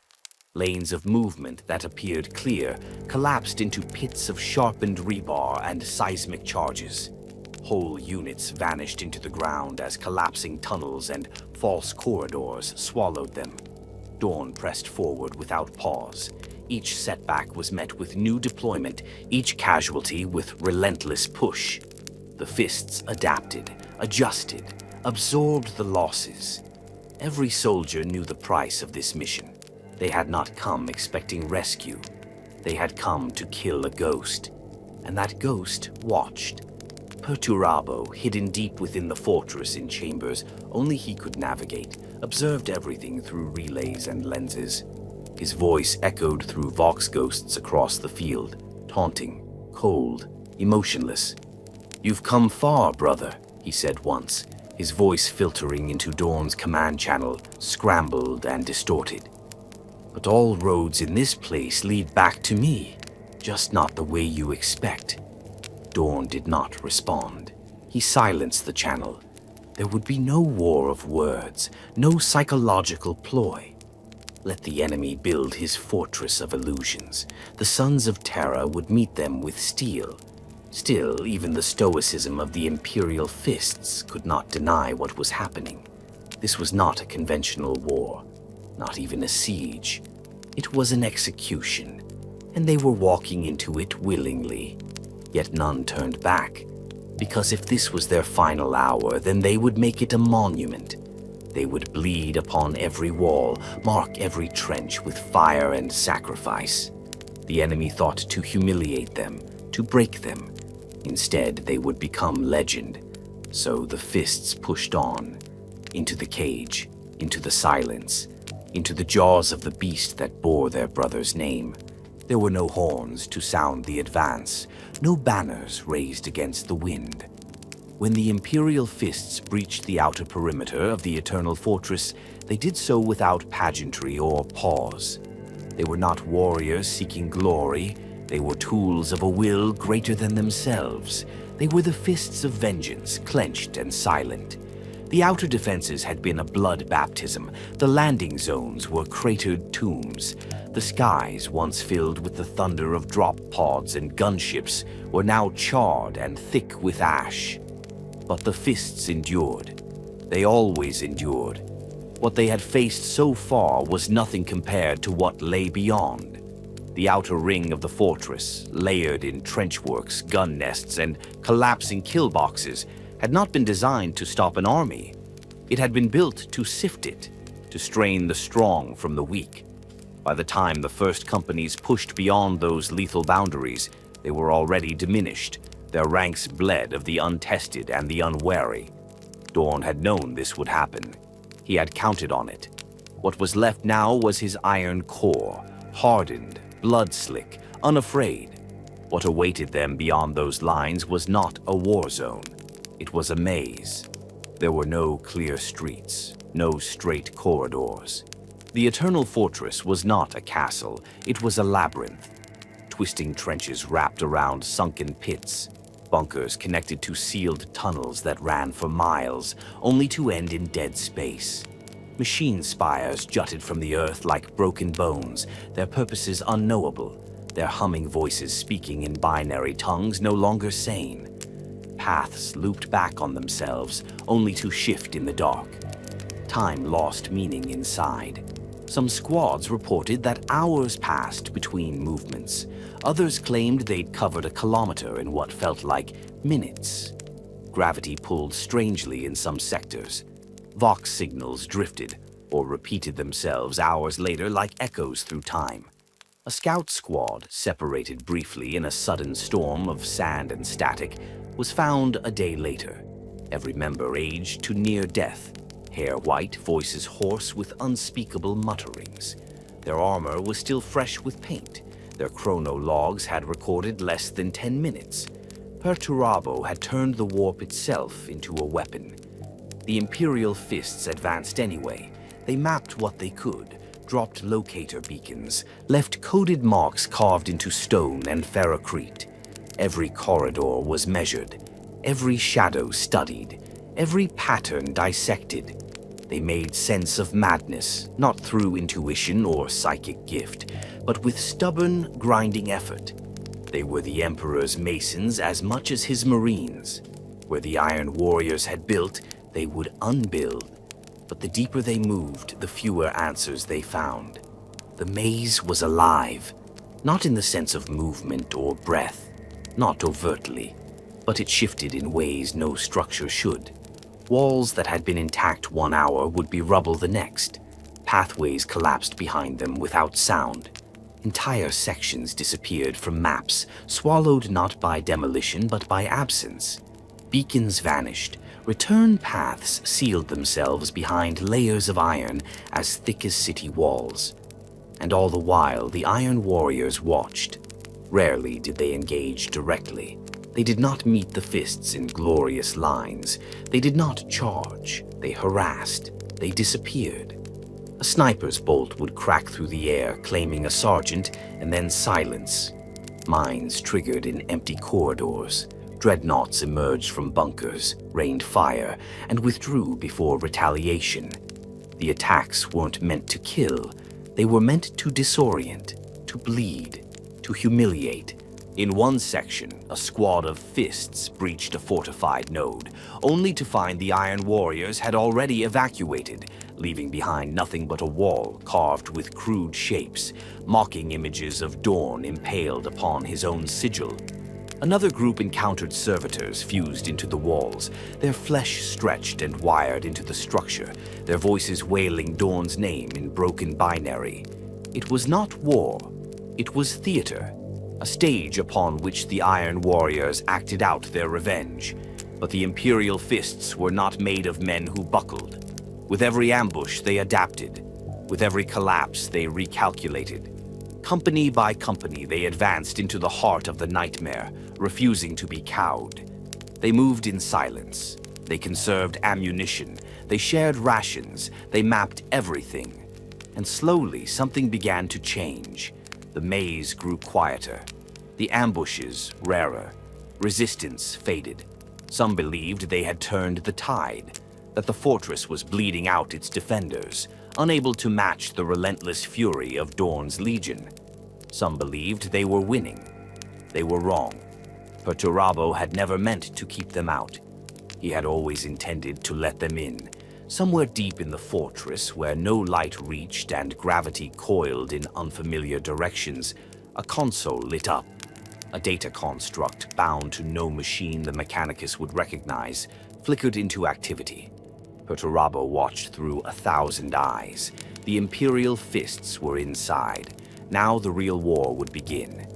A: Lanes of movement that appeared clear collapsed into pits of sharpened rebar and seismic charges. Whole units vanished into the ground as collapsing tunnels and false corridors swallowed them. Dorn pressed forward without pause. Each setback was met with new deployment, each casualty with relentless push. The Fists adapted, adjusted, absorbed the losses. Every soldier knew the price of this mission. They had not come expecting rescue. They had come to kill a ghost. And that ghost watched. Perturabo, hidden deep within the fortress in chambers only he could navigate, observed everything through relays and lenses. His voice echoed through Vox ghosts across the field, taunting, cold, emotionless. "You've come far, brother," he said once, his voice filtering into Dorn's command channel, scrambled and distorted. "But all roads in this place lead back to me, just not the way you expect." Dorn did not respond. He silenced the channel. There would be no war of words, no psychological ploy. Let the enemy build his fortress of illusions. The Sons of Terra would meet them with steel. Still, even the stoicism of the Imperial Fists could not deny what was happening. This was not a conventional war, not even a siege. It was an execution, and they were walking into it willingly. Yet none turned back, because if this was their final hour, then they would make it a monument. They would bleed upon every wall, mark every trench with fire and sacrifice. The enemy thought to humiliate them, to break them. Instead, they would become legend. So the Fists pushed on, into the cage, into the silence, into the jaws of the beast that bore their brother's name. There were no horns to sound the advance, no banners raised against the wind. When the Imperial Fists breached the outer perimeter of the Eternal Fortress, they did so without pageantry or pause. They were not warriors seeking glory. They were tools of a will greater than themselves. They were the fists of vengeance, clenched and silent. The outer defenses had been a blood baptism. The landing zones were cratered tombs. The skies, once filled with the thunder of drop pods and gunships, were now charred and thick with ash. But the fists endured. They always endured. What they had faced so far was nothing compared to what lay beyond. The outer ring of the fortress, layered in trenchworks, gun nests, and collapsing kill boxes, had not been designed to stop an army. It had been built to sift it, to strain the strong from the weak. By the time the first companies pushed beyond those lethal boundaries, they were already diminished, their ranks bled of the untested and the unwary. Dorn had known this would happen. He had counted on it. What was left now was his iron core, hardened, blood-slick, unafraid. What awaited them beyond those lines was not a war zone. It was a maze. There were no clear streets, no straight corridors. The Eternal Fortress was not a castle, it was a labyrinth. Twisting trenches wrapped around sunken pits, bunkers connected to sealed tunnels that ran for miles, only to end in dead space. Machine spires jutted from the earth like broken bones, their purposes unknowable, their humming voices speaking in binary tongues no longer sane. Paths looped back on themselves, only to shift in the dark. Time lost meaning inside. Some squads reported that hours passed between movements. Others claimed they'd covered a kilometer in what felt like minutes. Gravity pulled strangely in some sectors. Vox signals drifted or repeated themselves hours later like echoes through time. A scout squad, separated briefly in a sudden storm of sand and static, was found a day later. Every member aged to near death, hair white, voices hoarse with unspeakable mutterings. Their armor was still fresh with paint. Their chrono logs had recorded less than 10 minutes. Perturabo had turned the warp itself into a weapon. The Imperial Fists advanced anyway. They mapped what they could, dropped locator beacons, left coded marks carved into stone and ferrocrete. Every corridor was measured, every shadow studied, every pattern dissected. They made sense of madness, not through intuition or psychic gift, but with stubborn, grinding effort. They were the Emperor's masons as much as his marines. Where the Iron Warriors had built, they would unbuild. But the deeper they moved, the fewer answers they found. The maze was alive, not in the sense of movement or breath, not overtly, but it shifted in ways no structure should. Walls that had been intact 1 hour would be rubble the next. Pathways collapsed behind them without sound. Entire sections disappeared from maps, swallowed not by demolition but by absence. Beacons vanished. Return paths sealed themselves behind layers of iron as thick as city walls. And all the while, the Iron Warriors watched. Rarely did they engage directly. They did not meet the Fists in glorious lines. They did not charge. They harassed. They disappeared. A sniper's bolt would crack through the air, claiming a sergeant, and then silence. Mines triggered in empty corridors. Dreadnoughts emerged from bunkers, rained fire, and withdrew before retaliation. The attacks weren't meant to kill. They were meant to disorient, to bleed, to humiliate. In one section, a squad of Fists breached a fortified node, only to find the Iron Warriors had already evacuated, leaving behind nothing but a wall carved with crude shapes, mocking images of Dorn impaled upon his own sigil. Another group encountered servitors fused into the walls, their flesh stretched and wired into the structure, their voices wailing Dorn's name in broken binary. It was not war, it was theater, a stage upon which the Iron Warriors acted out their revenge. But the Imperial Fists were not made of men who buckled. With every ambush, they adapted. With every collapse, they recalculated. Company by company, they advanced into the heart of the nightmare, refusing to be cowed. They moved in silence. They conserved ammunition. They shared rations. They mapped everything. And slowly, something began to change. The maze grew quieter. The ambushes rarer. Resistance faded. Some believed they had turned the tide. that the fortress was bleeding out its defenders, unable to match the relentless fury of Dorn's legion. Some believed they were winning. They were wrong. Perturabo had never meant to keep them out. He had always intended to let them in, somewhere deep in the fortress where no light reached and gravity coiled in unfamiliar directions. A console lit up. A data construct bound to no machine the Mechanicus would recognize flickered into activity. Perturabo watched through 1,000 eyes. The Imperial Fists were inside. Now the real war would begin.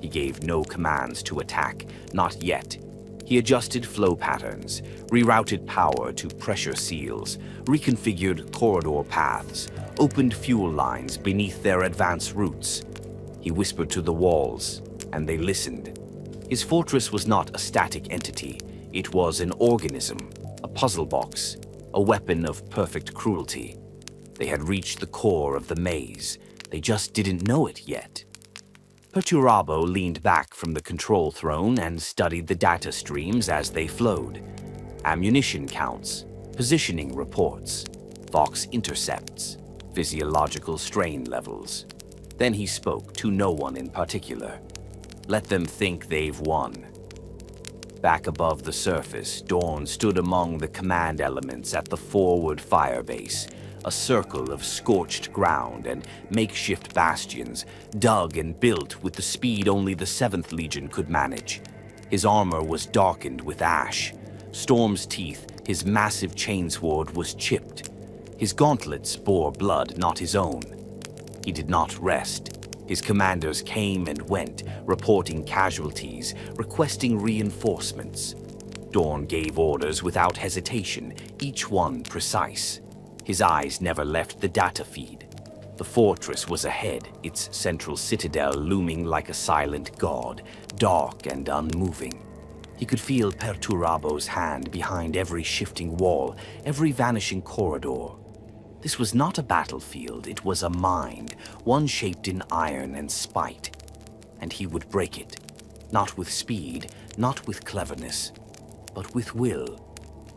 A: He gave no commands to attack, not yet. He adjusted flow patterns, rerouted power to pressure seals, reconfigured corridor paths, opened fuel lines beneath their advance routes. He whispered to the walls, and they listened. His fortress was not a static entity. It was an organism, a puzzle box, a weapon of perfect cruelty. They had reached the core of the maze. They just didn't know it yet. Perturabo leaned back from the control throne and studied the data streams as they flowed. Ammunition counts, positioning reports, Vox intercepts, physiological strain levels. Then he spoke to no one in particular. Let them think they've won. Back above the surface, Dorn stood among the command elements at the forward firebase, a circle of scorched ground and makeshift bastions, dug and built with the speed only the 7th Legion could manage. His armor was darkened with ash. Storm's teeth, his massive chainsword, was chipped. His gauntlets bore blood not his own. He did not rest. His commanders came and went, reporting casualties, requesting reinforcements. Dorn gave orders without hesitation, each one precise. His eyes never left the data feed. The fortress was ahead, its central citadel looming like a silent god, dark and unmoving. He could feel Perturabo's hand behind every shifting wall, every vanishing corridor. This was not a battlefield, it was a mind, one shaped in iron and spite. And he would break it, not with speed, not with cleverness, but with will.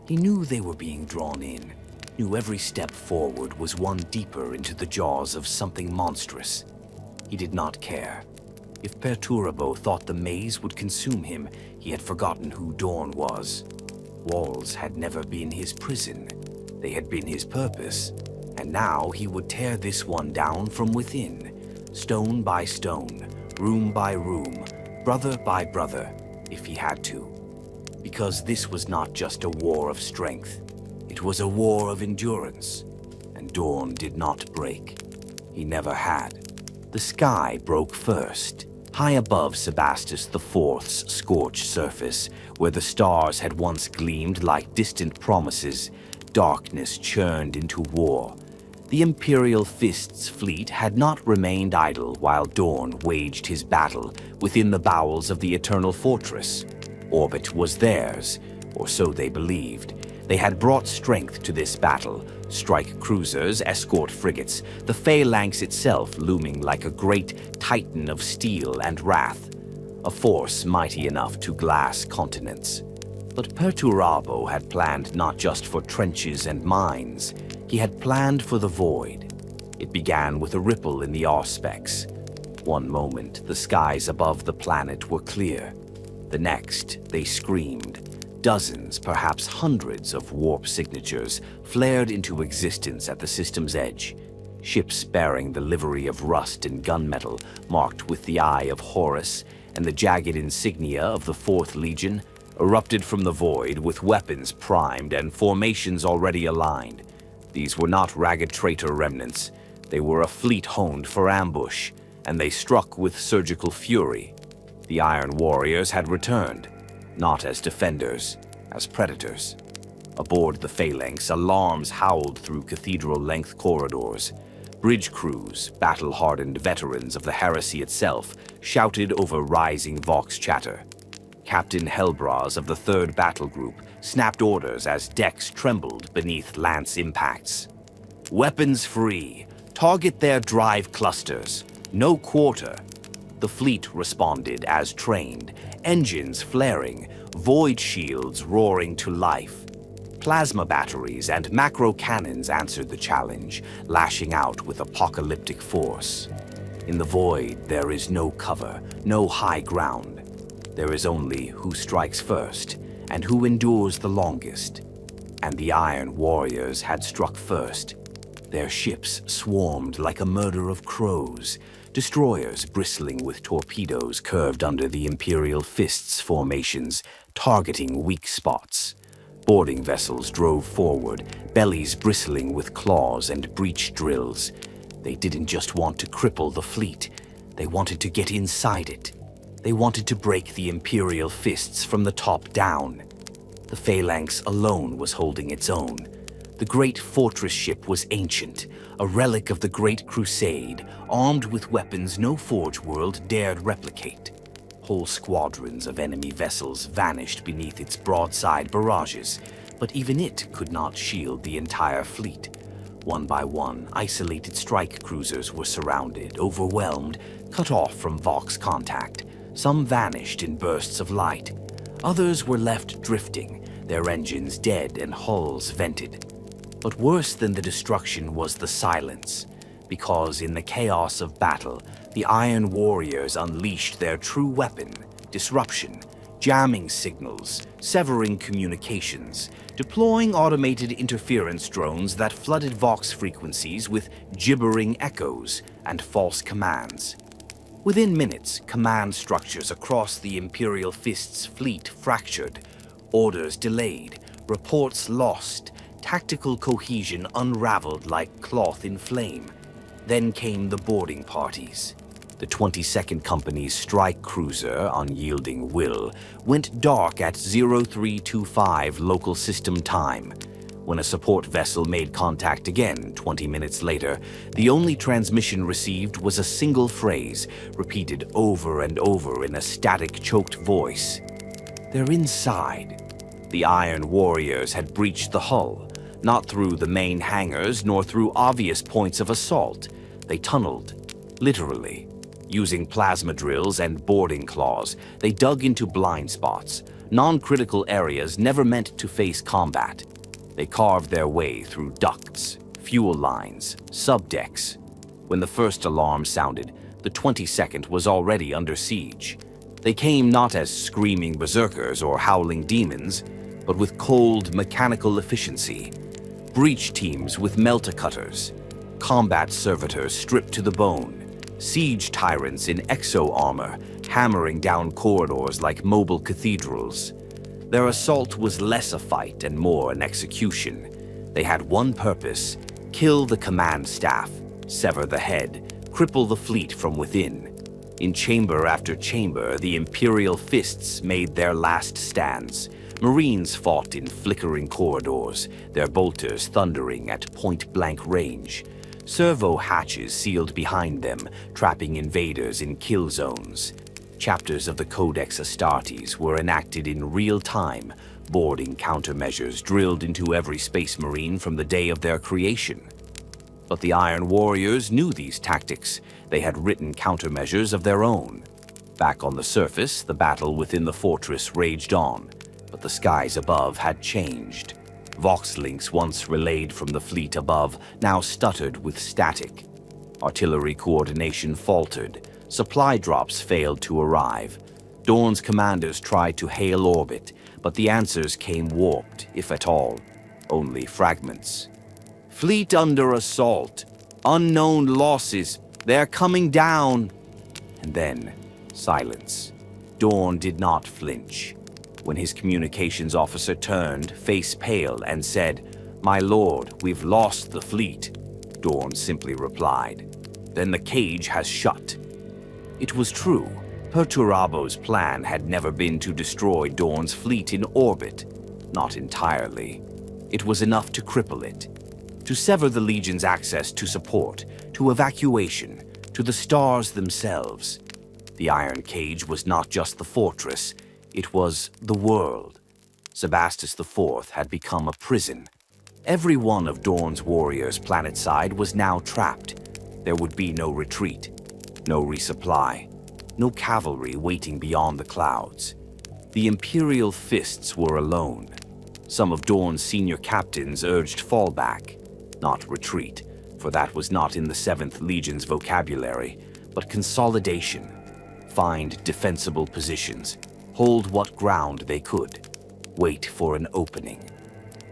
A: He knew they were being drawn in, knew every step forward was one deeper into the jaws of something monstrous. He did not care. If Perturabo thought the maze would consume him, he had forgotten who Dorn was. Walls had never been his prison. They had been his purpose. And now he would tear this one down from within, stone by stone, room by room, brother by brother, if he had to. Because this was not just a war of strength. It was a war of endurance. And Dorn did not break. He never had. The sky broke first, high above Sebastus IV's scorched surface, where the stars had once gleamed like distant promises. Darkness churned into war. The Imperial Fists fleet had not remained idle while Dorn waged his battle within the bowels of the Eternal Fortress. Orbit was theirs, or so they believed. They had brought strength to this battle, strike cruisers, escort frigates, the phalanx itself looming like a great titan of steel and wrath, a force mighty enough to glass continents. But Perturabo had planned not just for trenches and mines. He had planned for the void. It began with a ripple in the Auspex. One moment, the skies above the planet were clear. The next, they screamed. Dozens, perhaps hundreds of warp signatures flared into existence at the system's edge. Ships bearing the livery of rust and gunmetal, marked with the Eye of Horus and the jagged insignia of the 4th Legion, erupted from the void with weapons primed and formations already aligned. These were not ragged traitor remnants. They were a fleet honed for ambush, and they struck with surgical fury. The Iron Warriors had returned, not as defenders, as predators. Aboard the phalanx, alarms howled through cathedral-length corridors. Bridge crews, battle-hardened veterans of the heresy itself, shouted over rising Vox chatter. Captain Helbraz of the 3rd Battle Group snapped orders as decks trembled beneath lance impacts. Weapons free. Target their drive clusters. No quarter. The fleet responded as trained, engines flaring, void shields roaring to life. Plasma batteries and macro cannons answered the challenge, lashing out with apocalyptic force. In the void, there is no cover, no high ground. There is only who strikes first, and who endures the longest. And the Iron Warriors had struck first. Their ships swarmed like a murder of crows, destroyers bristling with torpedoes curved under the Imperial Fists formations, targeting weak spots. Boarding vessels drove forward, bellies bristling with claws and breach drills. They didn't just want to cripple the fleet, they wanted to get inside it. They wanted to break the Imperial Fists from the top down. The Phalanx alone was holding its own. The great fortress ship was ancient, a relic of the Great Crusade, armed with weapons no Forge world dared replicate. Whole squadrons of enemy vessels vanished beneath its broadside barrages, but even it could not shield the entire fleet. One by one, isolated strike cruisers were surrounded, overwhelmed, cut off from Vox contact. Some vanished in bursts of light. Others were left drifting, their engines dead and hulls vented. But worse than the destruction was the silence, because in the chaos of battle, the Iron Warriors unleashed their true weapon, disruption, jamming signals, severing communications, deploying automated interference drones that flooded Vox frequencies with gibbering echoes and false commands. Within minutes, command structures across the Imperial Fists fleet fractured, orders delayed, reports lost, tactical cohesion unraveled like cloth in flame. Then came the boarding parties. The 22nd Company's strike cruiser, Unyielding Will, went dark at 0325 local system time. When a support vessel made contact again 20 minutes later, the only transmission received was a single phrase, repeated over and over in a static, choked voice. They're inside. The Iron Warriors had breached the hull, not through the main hangars nor through obvious points of assault. They tunneled, literally. Using plasma drills and boarding claws, they dug into blind spots, non-critical areas never meant to face combat. They carved their way through ducts, fuel lines, subdecks. When the first alarm sounded, the 22nd was already under siege. They came not as screaming berserkers or howling demons, but with cold, mechanical efficiency. Breach teams with melta cutters, combat servitors stripped to the bone, siege tyrants in exo armor, hammering down corridors like mobile cathedrals. Their assault was less a fight and more an execution. They had one purpose: kill the command staff, sever the head, cripple the fleet from within. In chamber after chamber, the Imperial Fists made their last stands. Marines fought in flickering corridors, their bolters thundering at point-blank range. Servo hatches sealed behind them, trapping invaders in kill zones. Chapters of the Codex Astartes were enacted in real time, boarding countermeasures drilled into every Space Marine from the day of their creation. But the Iron Warriors knew these tactics. They had written countermeasures of their own. Back on the surface, the battle within the fortress raged on, but the skies above had changed. Vox links once relayed from the fleet above now stuttered with static. Artillery coordination faltered. Supply drops failed to arrive. Dorn's commanders tried to hail orbit, but the answers came warped, if at all. Only fragments. Fleet under assault. Unknown losses. They're coming down. And then, silence. Dorn did not flinch. When his communications officer turned, face pale, and said, "My lord, we've lost the fleet," Dorn simply replied, "Then the cage has shut." It was true. Perturabo's plan had never been to destroy Dorn's fleet in orbit. Not entirely. It was enough to cripple it. To sever the Legion's access to support, to evacuation, to the stars themselves. The Iron Cage was not just the fortress. It was the world. Sebastus IV had become a prison. Every one of Dorn's warriors planetside was now trapped. There would be no retreat, no resupply, no cavalry waiting beyond the clouds. The Imperial Fists were alone. Some of Dorn's senior captains urged fallback, not retreat, for that was not in the 7th Legion's vocabulary, but consolidation. Find defensible positions, hold what ground they could, wait for an opening.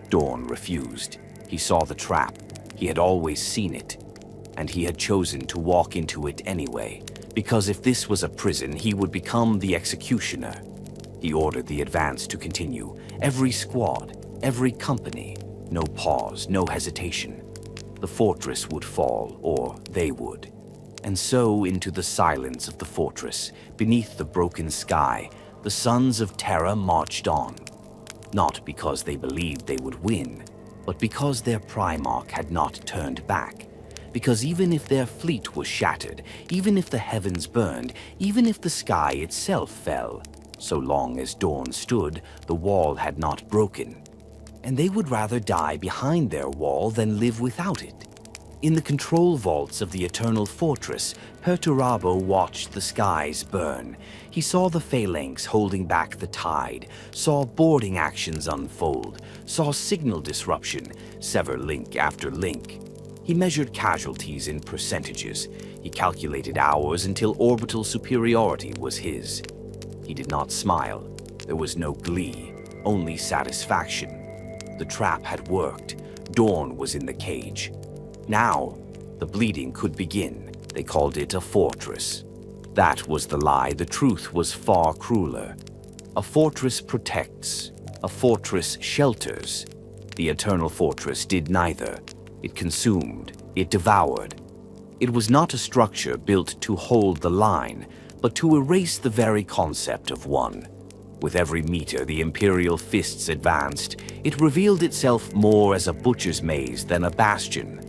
A: Dorn refused. He saw the trap. He had always seen it, and he had chosen to walk into it anyway, because if this was a prison, he would become the executioner. He ordered the advance to continue. Every squad, every company. No pause, no hesitation. The fortress would fall, or they would. And so into the silence of the fortress, beneath the broken sky, the sons of Terra marched on. Not because they believed they would win, but because their Primarch had not turned back. Because even if their fleet was shattered, even if the heavens burned, even if the sky itself fell, so long as Dorn stood, the wall had not broken. And they would rather die behind their wall than live without it. In the control vaults of the Eternal Fortress, Perturabo watched the skies burn. He saw the phalanx holding back the tide, saw boarding actions unfold, saw signal disruption, sever link after link. He measured casualties in percentages. He calculated hours until orbital superiority was his. He did not smile. There was no glee, only satisfaction. The trap had worked. Dorn was in the cage. Now, the bleeding could begin. They called it a fortress. That was the lie. The truth was far crueler. A fortress protects. A fortress shelters. The Eternal Fortress did neither. It consumed. It devoured. It was not a structure built to hold the line, but to erase the very concept of one. With every meter the Imperial Fists advanced, it revealed itself more as a butcher's maze than a bastion.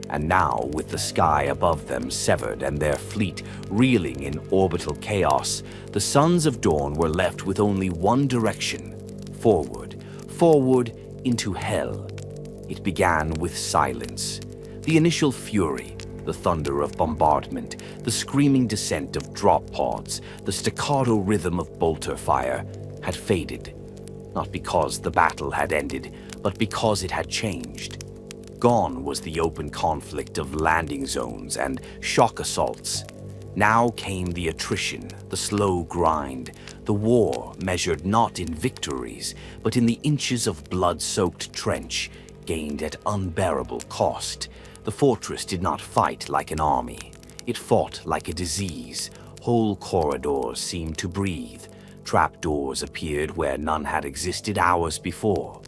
A: And now, with the sky above them severed and their fleet reeling in orbital chaos, the Sons of Dorn were left with only one direction: forward, forward into hell. It began with silence. The initial fury, the thunder of bombardment, the screaming descent of drop pods, the staccato rhythm of bolter fire had faded, not because the battle had ended, but because it had changed. Gone was the open conflict of landing zones and shock assaults. Now came the attrition, the slow grind, the war measured not in victories, but in the inches of blood-soaked trench, gained at unbearable cost. The fortress did not fight like an army. It fought like a disease. Whole corridors seemed to breathe. Trapdoors appeared where none had existed hours before.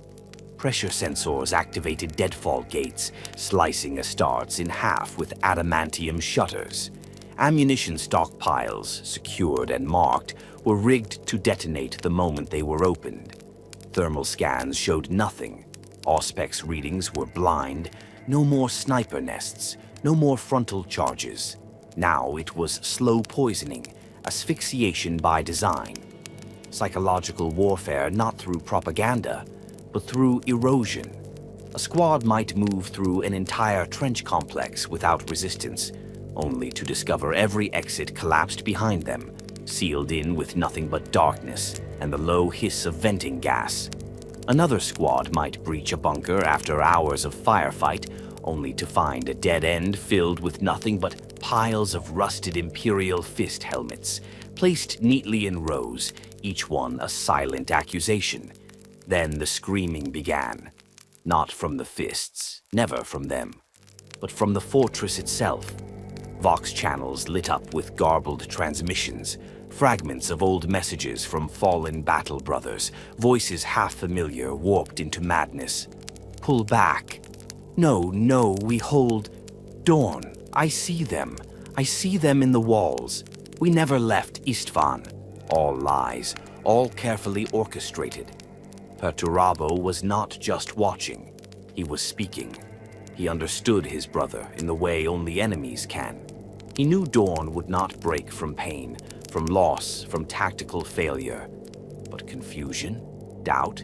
A: Pressure sensors activated deadfall gates, slicing Astartes in half with adamantium shutters. Ammunition stockpiles, secured and marked, were rigged to detonate the moment they were opened. Thermal scans showed nothing. Auspex readings were blind. No more sniper nests, no more frontal charges. Now it was slow poisoning, asphyxiation by design. Psychological warfare not through propaganda, but through erosion. A squad might move through an entire trench complex without resistance, only to discover every exit collapsed behind them, sealed in with nothing but darkness and the low hiss of venting gas. Another squad might breach a bunker after hours of firefight, only to find a dead end filled with nothing but piles of rusted Imperial Fist helmets, placed neatly in rows, each one a silent accusation. Then the screaming began. Not from the Fists, never from them, but from the fortress itself. Vox channels lit up with garbled transmissions, fragments of old messages from fallen battle brothers, voices half familiar warped into madness. Pull back. No, no, we hold. Dorn, I see them. I see them in the walls. We never left Istvan. All lies, all carefully orchestrated. Perturabo was not just watching. He was speaking. He understood his brother in the way only enemies can. He knew Dorn would not break from pain, from loss, from tactical failure. But confusion, doubt,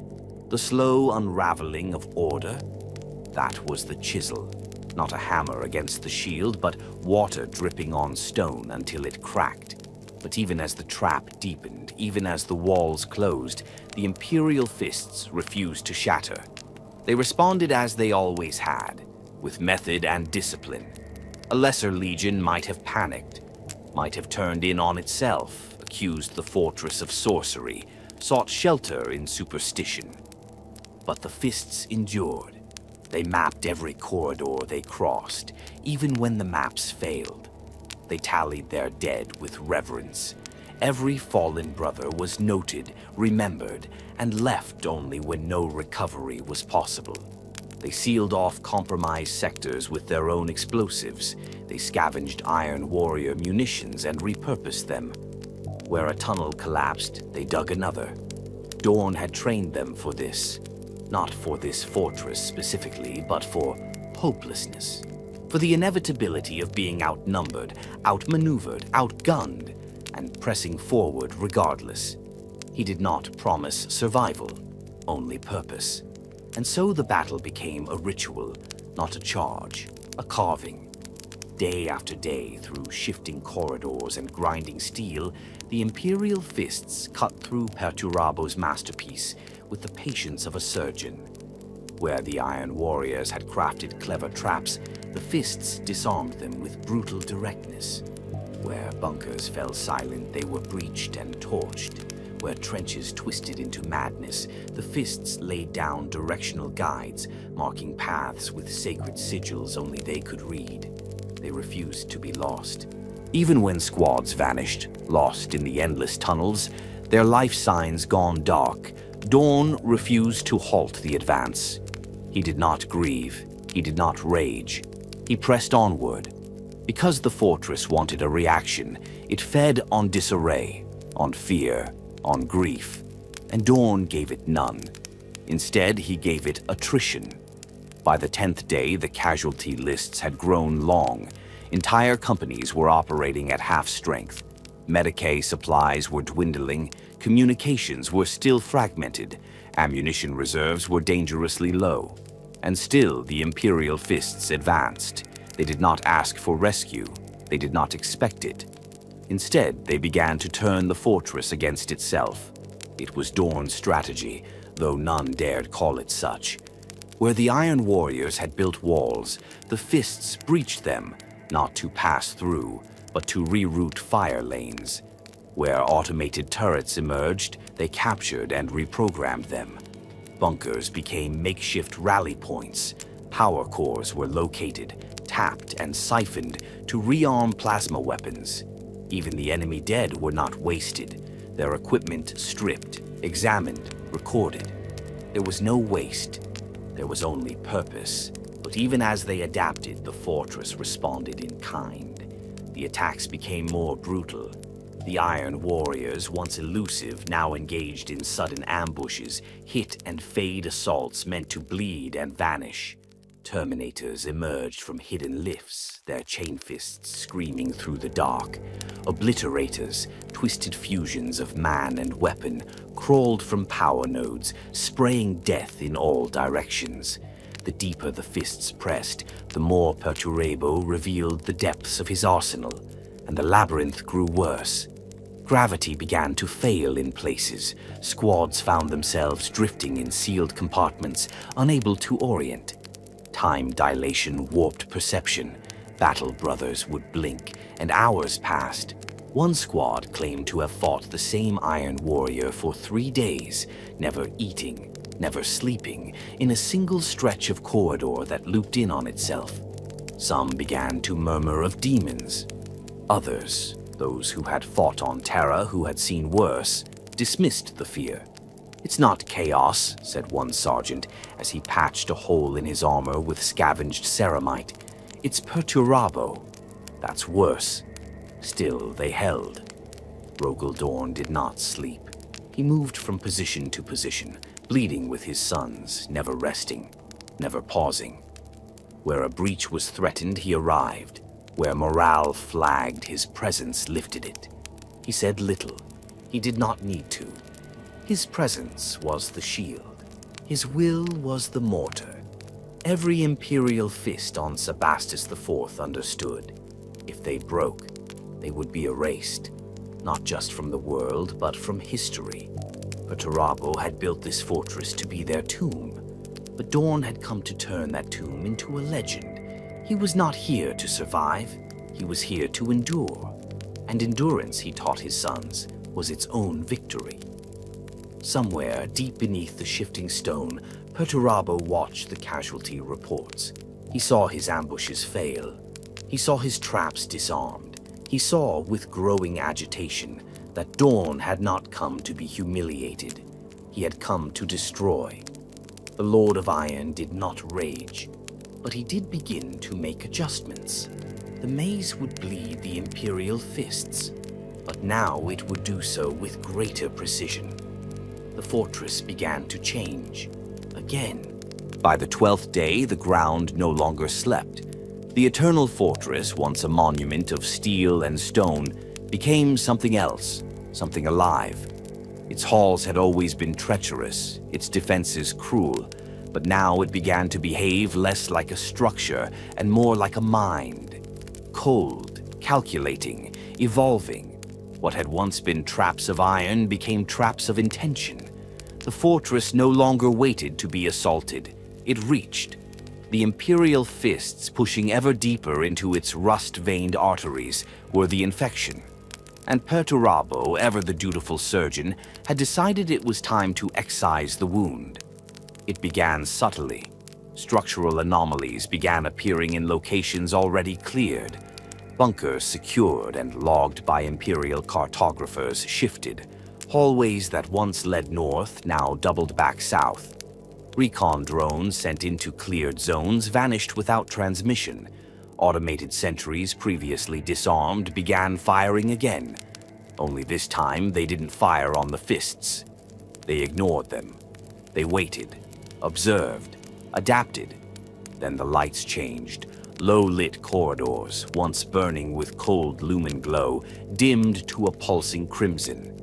A: the slow unraveling of order, that was the chisel. Not a hammer against the shield, but water dripping on stone until it cracked. But even as the trap deepened, even as the walls closed, the Imperial Fists refused to shatter. They responded as they always had, with method and discipline. A lesser legion might have panicked, might have turned in on itself, accused the fortress of sorcery, sought shelter in superstition. But the Fists endured. They mapped every corridor they crossed, even when the maps failed. They tallied their dead with reverence. Every fallen brother was noted, remembered, and left only when no recovery was possible. They sealed off compromised sectors with their own explosives. They scavenged Iron Warrior munitions and repurposed them. Where a tunnel collapsed, they dug another. Dorn had trained them for this. Not for this fortress specifically, but for hopelessness. For the inevitability of being outnumbered, outmaneuvered, outgunned, and pressing forward regardless. He did not promise survival, only purpose. And so the battle became a ritual, not a charge, a carving. Day after day, through shifting corridors and grinding steel, the Imperial Fists cut through Perturabo's masterpiece with the patience of a surgeon. Where the Iron Warriors had crafted clever traps, the Fists disarmed them with brutal directness. Where bunkers fell silent, they were breached and torched. Where trenches twisted into madness, the Fists laid down directional guides, marking paths with sacred sigils only they could read. They refused to be lost. Even when squads vanished, lost in the endless tunnels, their life signs gone dark, Dorn refused to halt the advance. He did not grieve. He did not rage. He pressed onward. Because the fortress wanted a reaction, it fed on disarray, on fear, on grief, and Dorn gave it none. Instead, he gave it attrition. By the 10th day, the casualty lists had grown long. Entire companies were operating at half strength. Medicae supplies were dwindling, communications were still fragmented, ammunition reserves were dangerously low. And still, the Imperial Fists advanced. They did not ask for rescue. They did not expect it. Instead, they began to turn the fortress against itself. It was Dorn's strategy, though none dared call it such. Where the Iron Warriors had built walls, the Fists breached them, not to pass through, but to reroute fire lanes. Where automated turrets emerged, they captured and reprogrammed them. Bunkers became makeshift rally points. Power cores were located, tapped, and siphoned to rearm plasma weapons. Even the enemy dead were not wasted, their equipment stripped, examined, recorded. There was no waste. There was only purpose. But even as they adapted, the fortress responded in kind. The attacks became more brutal. The Iron Warriors, once elusive, now engaged in sudden ambushes, hit and fade assaults meant to bleed and vanish. Terminators emerged from hidden lifts, their chain fists screaming through the dark. Obliterators, twisted fusions of man and weapon, crawled from power nodes, spraying death in all directions. The deeper the Fists pressed, the more Perturabo revealed the depths of his arsenal, and the labyrinth grew worse. Gravity began to fail in places. Squads found themselves drifting in sealed compartments, unable to orient. Time dilation warped perception. Battle brothers would blink, and hours passed. One squad claimed to have fought the same Iron Warrior for 3 days, never eating, never sleeping, in a single stretch of corridor that looped in on itself. Some began to murmur of demons. Others, those who had fought on Terra, who had seen worse, dismissed the fear. "It's not chaos," said one sergeant as he patched a hole in his armor with scavenged ceramite. "It's Perturabo. That's worse." Still, they held. Rogal Dorn did not sleep. He moved from position to position, bleeding with his sons, never resting, never pausing. Where a breach was threatened, he arrived. Where morale flagged, his presence lifted it. He said little. He did not need to. His presence was the shield. His will was the mortar. Every Imperial Fist on Sebastus IV understood. If they broke, they would be erased. not just from the world, but from history. Perturabo had built this fortress to be their tomb, but Dorn had come to turn that tomb into a legend. He was not here to survive, he was here to endure. And endurance, he taught his sons, was its own victory. Somewhere, deep beneath the shifting stone, Perturabo watched the casualty reports. He saw his ambushes fail. He saw his traps disarmed. He saw, with growing agitation, that Dorn had not come to be humiliated. He had come to destroy. The Lord of Iron did not rage, but he did begin to make adjustments. The maze would bleed the Imperial Fists, but now it would do so with greater precision. The fortress began to change, again. By the 12th day, the ground no longer slept. The Eternal Fortress, once a monument of steel and stone, became something else, something alive. Its halls had always been treacherous, its defenses cruel, but now it began to behave less like a structure and more like a mind. Cold, calculating, evolving. What had once been traps of iron became traps of intention. The fortress no longer waited to be assaulted. It reached. The Imperial Fists, pushing ever deeper into its rust-veined arteries, were the infection. And Perturabo, ever the dutiful surgeon, had decided it was time to excise the wound. It began subtly. Structural anomalies began appearing in locations already cleared. Bunkers secured and logged by Imperial cartographers shifted. Hallways that once led north now doubled back south. Recon drones sent into cleared zones vanished without transmission. Automated sentries previously disarmed began firing again. Only this time they didn't fire on the Fists. They ignored them. They waited, observed, adapted. Then the lights changed. Low-lit corridors, once burning with cold lumen glow, dimmed to a pulsing crimson.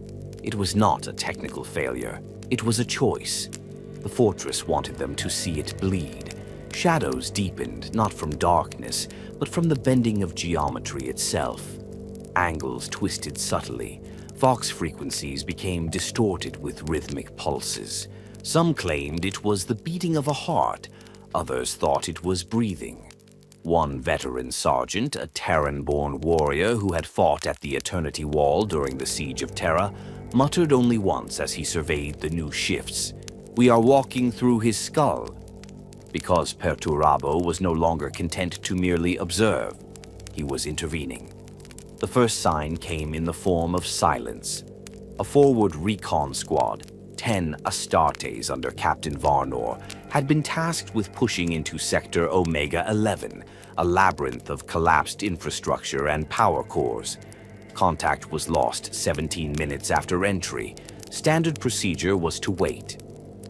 A: It was not a technical failure. It was a choice. The fortress wanted them to see it bleed. Shadows deepened, not from darkness, but from the bending of geometry itself. Angles twisted subtly. Vox frequencies became distorted with rhythmic pulses. Some claimed it was the beating of a heart. Others thought it was breathing. One veteran sergeant, a Terran-born warrior who had fought at the Eternity Wall during the Siege of Terra, muttered only once as he surveyed the new shifts. "We are walking through his skull." Because Perturabo was no longer content to merely observe, he was intervening. The first sign came in the form of silence. A forward recon squad, 10 Astartes under Captain Varnor, had been tasked with pushing into Sector Omega 11, a labyrinth of collapsed infrastructure and power cores. Contact was lost 17 minutes after entry. Standard procedure was to wait.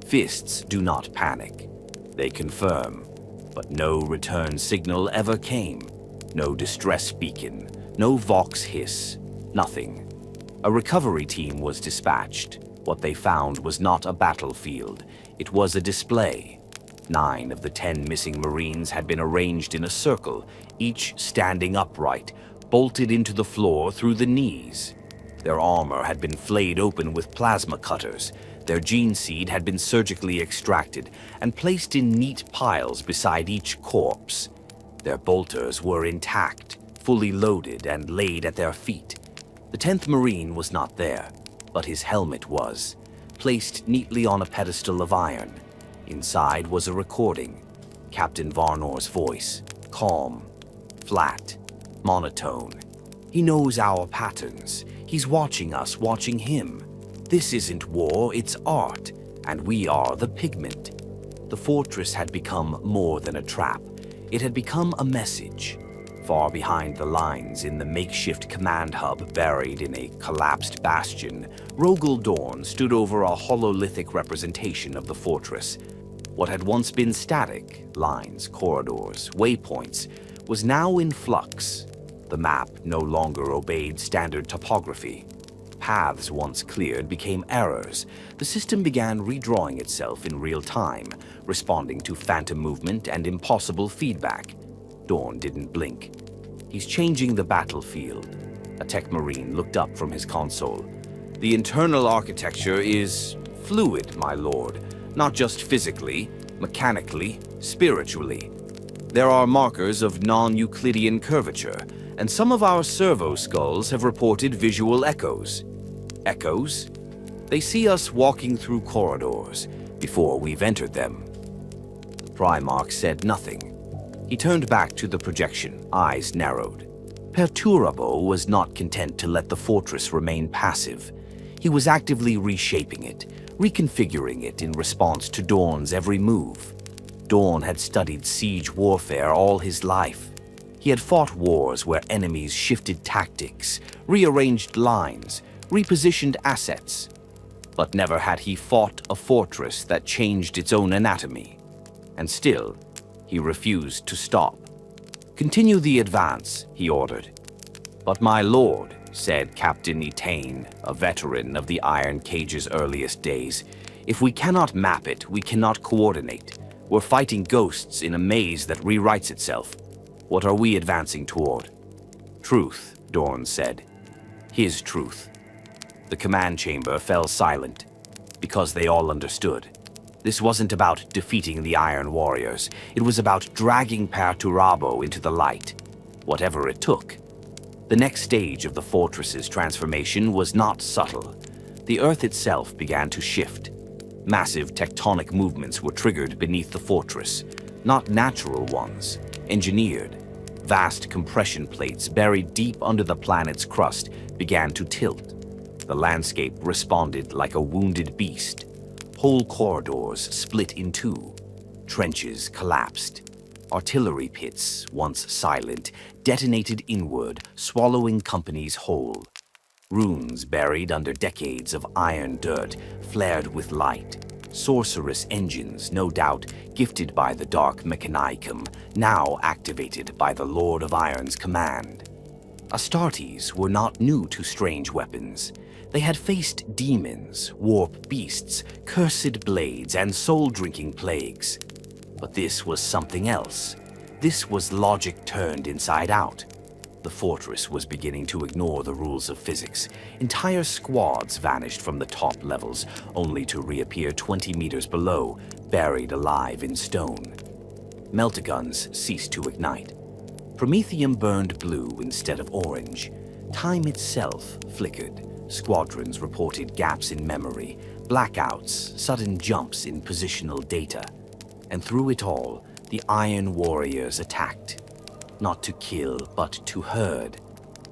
A: Fists do not panic. They confirm. But no return signal ever came. No distress beacon. No Vox hiss. Nothing. A recovery team was dispatched. What they found was not a battlefield. It was a display. 9 of the 10 missing Marines had been arranged in a circle, each standing upright, bolted into the floor through the knees. Their armor had been flayed open with plasma cutters. Their gene seed had been surgically extracted and placed in neat piles beside each corpse. Their bolters were intact, fully loaded and laid at their feet. The 10th Marine was not there, but his helmet was, placed neatly on a pedestal of iron. Inside was a recording. Captain Varnor's voice, calm, flat, monotone. He knows our patterns. He's watching us, watching him. This isn't war, it's art, and we are the pigment. The fortress had become more than a trap. It had become a message. Far behind the lines in the makeshift command hub buried in a collapsed bastion, Rogal Dorn stood over a hololithic representation of the fortress. What had once been static, lines, corridors, waypoints, was now in flux. The map no longer obeyed standard topography. Paths once cleared became errors. The system began redrawing itself in real time, responding to phantom movement and impossible feedback. Dorn didn't blink. He's changing the battlefield. A tech marine looked up from his console. "The internal architecture is fluid, my lord. Not just physically, mechanically, spiritually. There are markers of non-Euclidean curvature, and some of our servo skulls have reported visual echoes." Echoes? They see us walking through corridors before we've entered them. The Primarch said nothing. He turned back to the projection, eyes narrowed. Perturabo was not content to let the fortress remain passive. He was actively reshaping it, reconfiguring it in response to Dorn's every move. Dorn had studied siege warfare all his life. He had fought wars where enemies shifted tactics, rearranged lines, repositioned assets. But never had he fought a fortress that changed its own anatomy. And still, he refused to stop. "Continue the advance," he ordered. "But my lord," said Captain Etain, a veteran of the Iron Cage's earliest days, "if we cannot map it, we cannot coordinate. We're fighting ghosts in a maze that rewrites itself. What are we advancing toward?" "Truth," Dorn said. "His truth." The command chamber fell silent, because they all understood. This wasn't about defeating the Iron Warriors. It was about dragging Perturabo into the light, whatever it took. The next stage of the fortress's transformation was not subtle. The Earth itself began to shift. Massive tectonic movements were triggered beneath the fortress, not natural ones, engineered. Vast compression plates buried deep under the planet's crust began to tilt. The landscape responded like a wounded beast. Whole corridors split in two. Trenches collapsed. Artillery pits, once silent, detonated inward, swallowing companies whole. Runes buried under decades of iron dirt flared with light. Sorcerous engines, no doubt gifted by the Dark Mechanicum, now activated by the Lord of Iron's command. Astartes were not new to strange weapons. They had faced demons, warp beasts, cursed blades, and soul-drinking plagues. But this was something else. This was logic turned inside out. The fortress was beginning to ignore the rules of physics. Entire squads vanished from the top levels, only to reappear 20 meters below, buried alive in stone. Meltaguns ceased to ignite. Promethium burned blue instead of orange. Time itself flickered. Squadrons reported gaps in memory, blackouts, sudden jumps in positional data. And through it all, the Iron Warriors attacked. Not to kill, but to herd.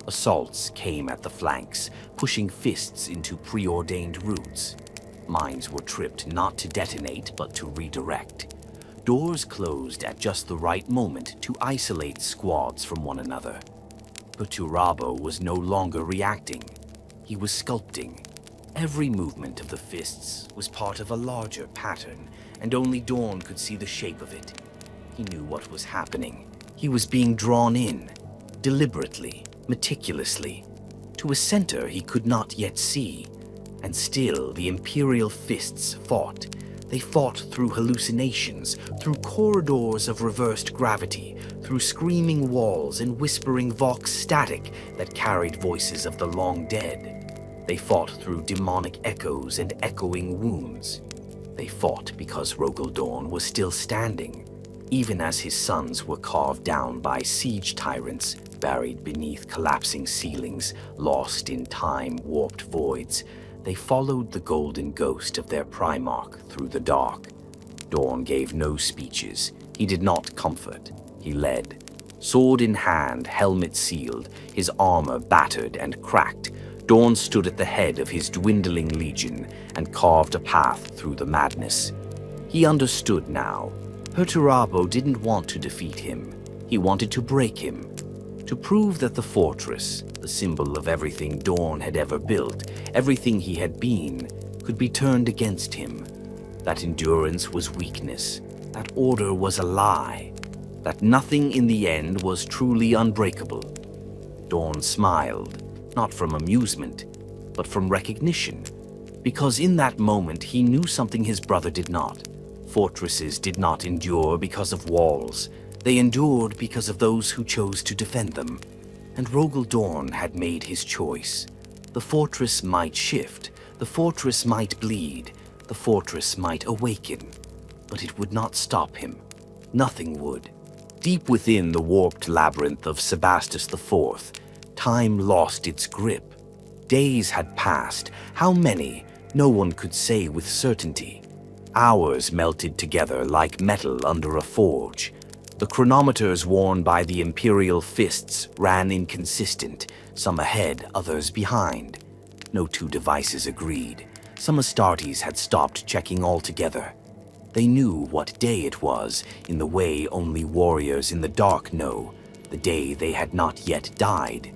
A: Assaults came at the flanks, pushing fists into preordained routes. Mines were tripped not to detonate, but to redirect. Doors closed at just the right moment to isolate squads from one another. Perturabo was no longer reacting. He was sculpting. Every movement of the fists was part of a larger pattern, and only Dorn could see the shape of it. He knew what was happening. He was being drawn in, deliberately, meticulously, to a center he could not yet see. And still the Imperial Fists fought. They fought through hallucinations, through corridors of reversed gravity, through screaming walls and whispering vox static that carried voices of the long dead. They fought through demonic echoes and echoing wounds. They fought because Rogal Dorn was still standing, even as his sons were carved down by siege tyrants, buried beneath collapsing ceilings, lost in time-warped voids. They followed the golden ghost of their Primarch through the dark. Dorn gave no speeches. He did not comfort. He led. Sword in hand, helmet sealed, his armor battered and cracked, Dorn stood at the head of his dwindling legion and carved a path through the madness. He understood now. Perturabo didn't want to defeat him. He wanted to break him. To prove that the fortress, the symbol of everything Dorn had ever built, everything he had been, could be turned against him. That endurance was weakness. That order was a lie. That nothing in the end was truly unbreakable. Dorn smiled, not from amusement, but from recognition. Because in that moment he knew something his brother did not. Fortresses did not endure because of walls. They endured because of those who chose to defend them. And Rogal Dorn had made his choice. The fortress might shift, the fortress might bleed, the fortress might awaken, but it would not stop him. Nothing would. Deep within the warped labyrinth of Sebastus IV, time lost its grip. Days had passed. How many? No one could say with certainty. Hours melted together like metal under a forge. The chronometers worn by the Imperial Fists ran inconsistent, some ahead, others behind. No two devices agreed. Some Astartes had stopped checking altogether. They knew what day it was, in the way only warriors in the dark know, the day they had not yet died.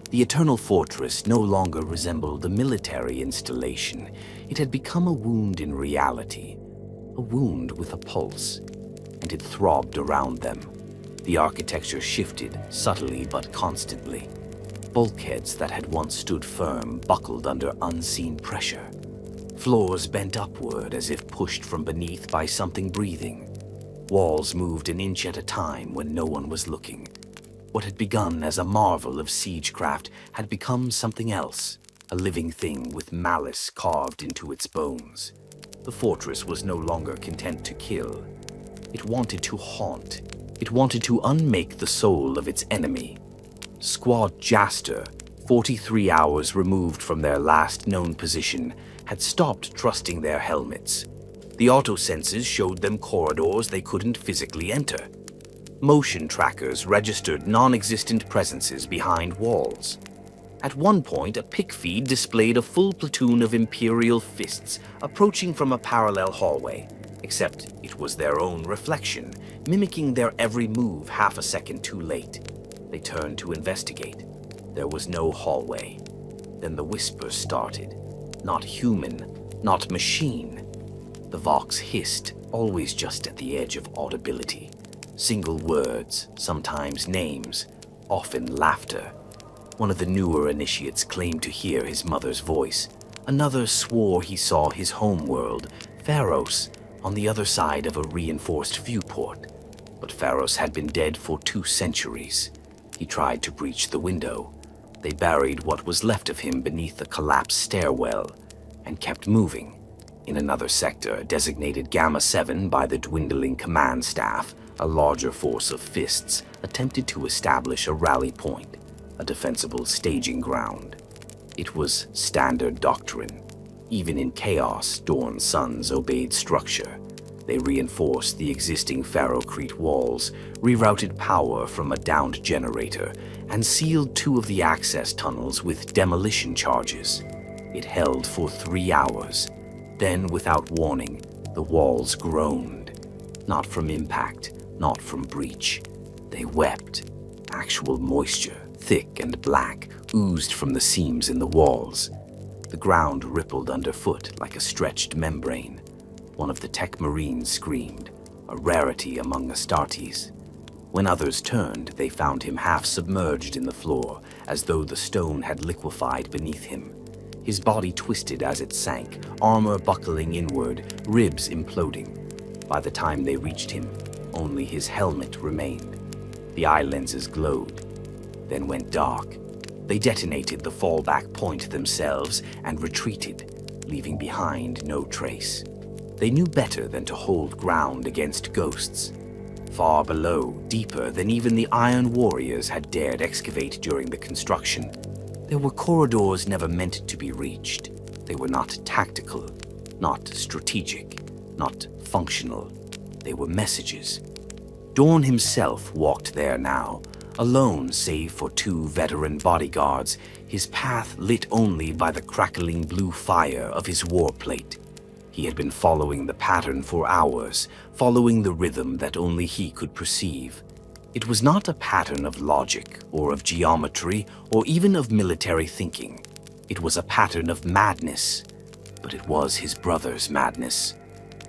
A: The Eternal Fortress no longer resembled a military installation. It had become a wound in reality, a wound with a pulse, and it throbbed around them. The architecture shifted, subtly but constantly. Bulkheads that had once stood firm buckled under unseen pressure. Floors bent upward as if pushed from beneath by something breathing. Walls moved an inch at a time when no one was looking. What had begun as a marvel of siegecraft had become something else, a living thing with malice carved into its bones. The fortress was no longer content to kill. It wanted to haunt. It wanted to unmake the soul of its enemy. Squad Jaster, 43 hours removed from their last known position, had stopped trusting their helmets. The autosenses showed them corridors they couldn't physically enter. Motion trackers registered non-existent presences behind walls. At one point, a pick feed displayed a full platoon of Imperial Fists approaching from a parallel hallway, except it was their own reflection, mimicking their every move half a second too late. They turned to investigate. There was no hallway. Then the whispers started. Not human, not machine. The Vox hissed, always just at the edge of audibility. Single words, sometimes names, often laughter. One of the newer initiates claimed to hear his mother's voice. Another swore he saw his homeworld, Pharos, on the other side of a reinforced viewport. But Pharos had been dead for 2 centuries. He tried to breach the window. They buried what was left of him beneath the collapsed stairwell and kept moving. In another sector, designated Gamma 7 by the dwindling command staff, a larger force of Fists attempted to establish a rally point, a defensible staging ground. It was standard doctrine. Even in chaos, Dorn's sons obeyed structure. They reinforced the existing Pharaohcrete walls, rerouted power from a downed generator, and sealed 2 of the access tunnels with demolition charges. It held for 3 hours. Then, without warning, the walls groaned. Not from impact, not from breach. They wept. Actual moisture, thick and black, oozed from the seams in the walls. The ground rippled underfoot like a stretched membrane. One of the tech marines screamed, a rarity among Astartes. When others turned, they found him half submerged in the floor, as though the stone had liquefied beneath him. His body twisted as it sank, armor buckling inward, ribs imploding. By the time they reached him, only his helmet remained. The eye lenses glowed, then went dark. They detonated the fallback point themselves and retreated, leaving behind no trace. They knew better than to hold ground against ghosts. Far below, deeper than even the Iron Warriors had dared excavate during the construction, there were corridors never meant to be reached. They were not tactical, not strategic, not functional. They were messages. Dorn himself walked there now, alone save for 2 veteran bodyguards, his path lit only by the crackling blue fire of his warplate. He had been following the pattern for hours, following the rhythm that only he could perceive. It was not a pattern of logic, or of geometry, or even of military thinking. It was a pattern of madness, but it was his brother's madness.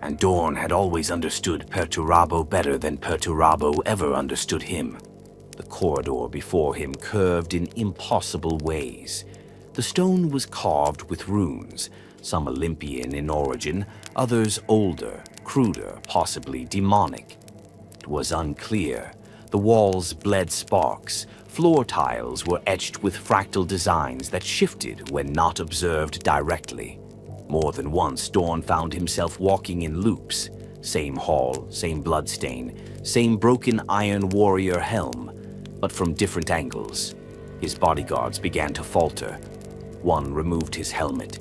A: And Dorn had always understood Perturabo better than Perturabo ever understood him. The corridor before him curved in impossible ways. The stone was carved with runes, some Olympian in origin, others older, cruder, possibly demonic. It was unclear. The walls bled sparks, Floor tiles were etched with fractal designs that shifted when not observed directly. More than once, Dorn found himself walking in loops. Same hall, same bloodstain, same broken iron warrior helm, but from different angles. His bodyguards began to falter. One removed his helmet.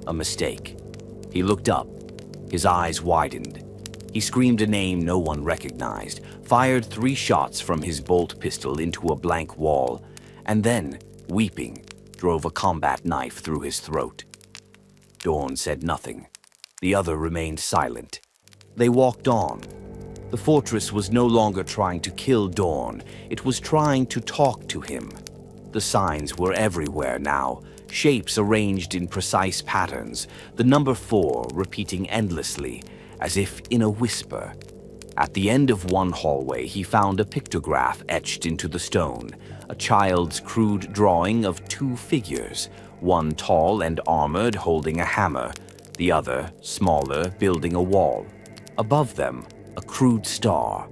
A: A mistake. He looked up. His eyes widened. He screamed a name no one recognized, fired 3 shots from his bolt pistol into a blank wall, and then, weeping, drove a combat knife through his throat. Dorn said nothing. The other remained silent. They walked on. The fortress was no longer trying to kill Dorn. It was trying to talk to him. The signs were everywhere now, shapes arranged in precise patterns, the number 4 repeating endlessly, as if in a whisper. At the end of one hallway, he found a pictograph etched into the stone, a child's crude drawing of 2 figures, one tall and armored holding a hammer, the other, smaller, building a wall. Above them, a crude star.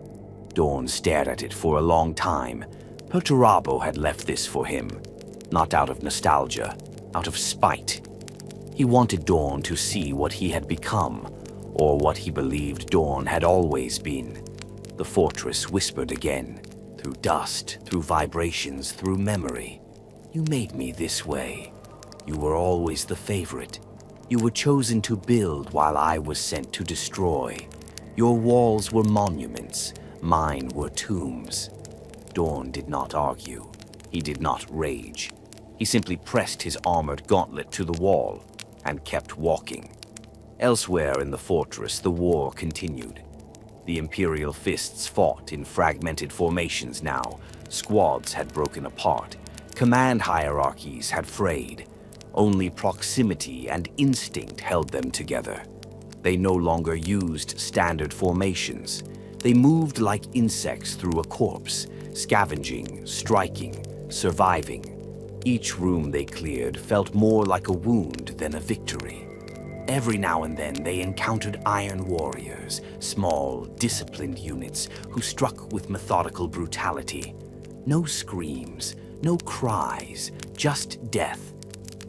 A: Dorn stared at it for a long time. Perturabo had left this for him, not out of nostalgia, out of spite. He wanted Dorn to see what he had become, or what he believed Dorn had always been. The fortress whispered again, through dust, through vibrations, through memory. You made me this way. You were always the favorite. You were chosen to build while I was sent to destroy. Your walls were monuments, mine were tombs. Dorn did not argue. He did not rage. He simply pressed his armored gauntlet to the wall and kept walking. Elsewhere in the fortress, the war continued. The Imperial Fists fought in fragmented formations now. Squads had broken apart. Command hierarchies had frayed. Only proximity and instinct held them together. They no longer used standard formations. They moved like insects through a corpse, scavenging, striking, surviving. Each room they cleared felt more like a wound than a victory. Every now and then they encountered iron warriors, small, disciplined units who struck with methodical brutality. No screams, no cries, just death.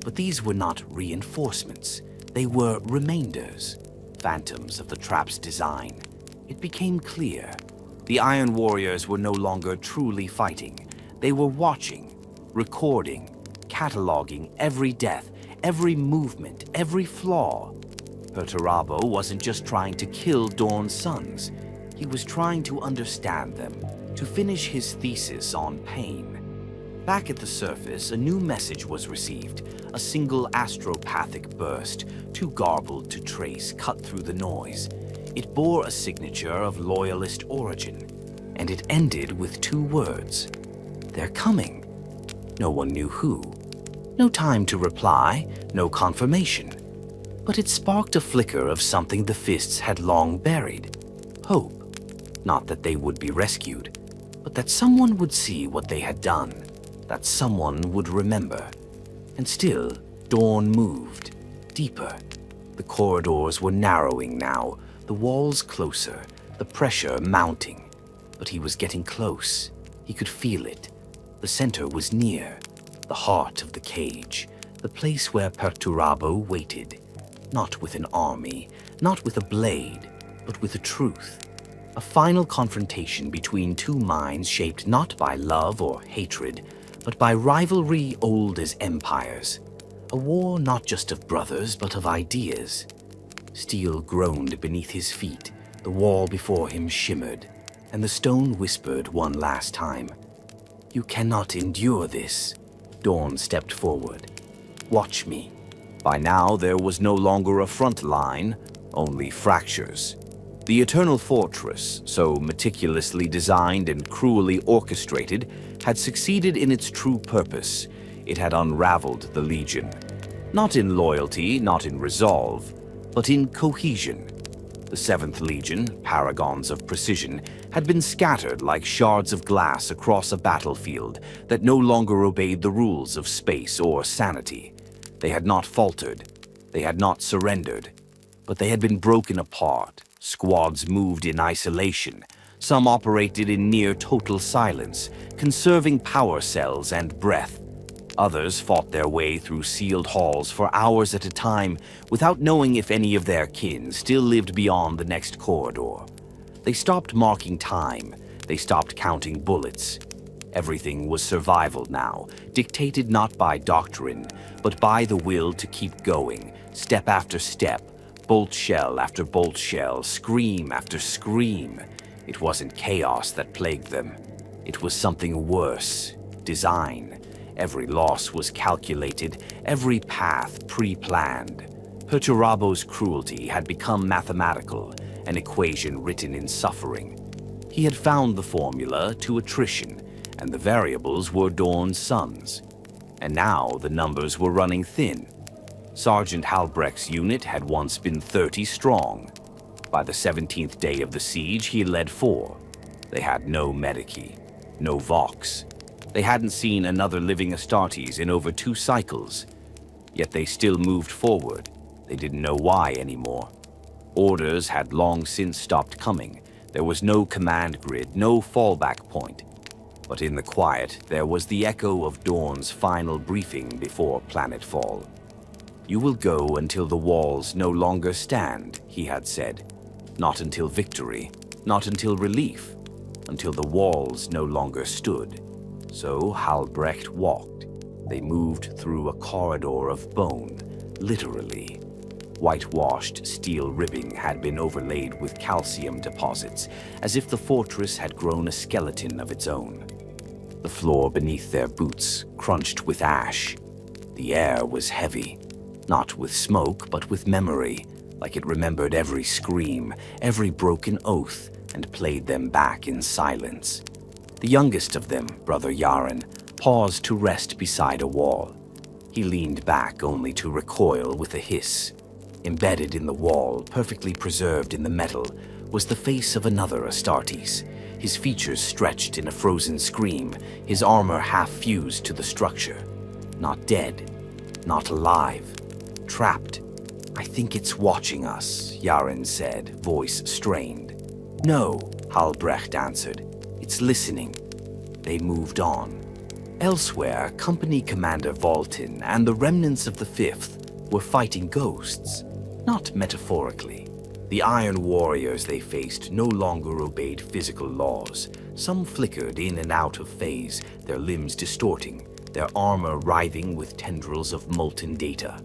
A: But these were not reinforcements. They were remainders, phantoms of the trap's design. It became clear. The Iron Warriors were no longer truly fighting. They were watching, recording, cataloging every death, every movement, every flaw. Perturabo wasn't just trying to kill Dorn's sons. He was trying to understand them, to finish his thesis on pain. Back at the surface, a new message was received, a single astropathic burst, too garbled to trace, cut through the noise. It bore a signature of loyalist origin, and it ended with 2 words. They're coming. No one knew who. No time to reply, no confirmation. But it sparked a flicker of something the Fists had long buried. Hope. Not that they would be rescued, but that someone would see what they had done, that someone would remember. And still, Dorn moved, deeper. The corridors were narrowing now, the walls closer, the pressure mounting. But he was getting close. He could feel it. The center was near, the heart of the cage, the place where Perturabo waited. Not with an army, not with a blade, but with a truth. A final confrontation between 2 minds shaped not by love or hatred, but by rivalry old as empires. A war not just of brothers, but of ideas. Steel groaned beneath his feet, the wall before him shimmered, and the stone whispered one last time. You cannot endure this. Dorn stepped forward. Watch me. By now, there was no longer a front line, only fractures. The Eternal Fortress, so meticulously designed and cruelly orchestrated, had succeeded in its true purpose. It had unraveled the Legion. Not in loyalty, not in resolve, but in cohesion. The 7th Legion, paragons of precision, had been scattered like shards of glass across a battlefield that no longer obeyed the rules of space or sanity. They had not faltered, they had not surrendered, but they had been broken apart. Squads moved in isolation, Some operated in near total silence, conserving power cells and breath. Others fought their way through sealed halls for hours at a time without knowing if any of their kin still lived beyond the next corridor. They stopped marking time. They stopped counting bullets. Everything was survival now, dictated not by doctrine, but by the will to keep going, step after step, bolt shell after bolt shell, scream after scream. It wasn't chaos that plagued them. It was something worse, design. Every loss was calculated, every path pre-planned. Perturabo's cruelty had become mathematical, an equation written in suffering. He had found the formula to attrition, and the variables were Dorn's sons. And now the numbers were running thin. Sergeant Halbrecht's unit had once been 30 strong. By the 17th day of the siege, he led 4. They had no Medici, no Vox. They hadn't seen another living Astartes in over 2 cycles. Yet they still moved forward. They didn't know why anymore. Orders had long since stopped coming. There was no command grid, no fallback point. But in the quiet, there was the echo of Dorn's final briefing before planetfall. "You will go until the walls no longer stand," he had said. Not until victory, not until relief, until the walls no longer stood. So Halbrecht walked. They moved through a corridor of bone, literally. Whitewashed steel ribbing had been overlaid with calcium deposits, as if the fortress had grown a skeleton of its own. The floor beneath their boots crunched with ash. The air was heavy, not with smoke, but with memory, like it remembered every scream, every broken oath, and played them back in silence. The youngest of them, Brother Yaren, paused to rest beside a wall. He leaned back only to recoil with a hiss. Embedded in the wall, perfectly preserved in the metal, was the face of another Astartes, his features stretched in a frozen scream, his armor half fused to the structure. Not dead, not alive, trapped. "I think it's watching us," Yaren said, voice strained. "No," Halbrecht answered. "It's listening." They moved on. Elsewhere, Company Commander Voltin and the remnants of the 5th were fighting ghosts, not metaphorically. The Iron Warriors they faced no longer obeyed physical laws. Some flickered in and out of phase, their limbs distorting, their armor writhing with tendrils of molten data.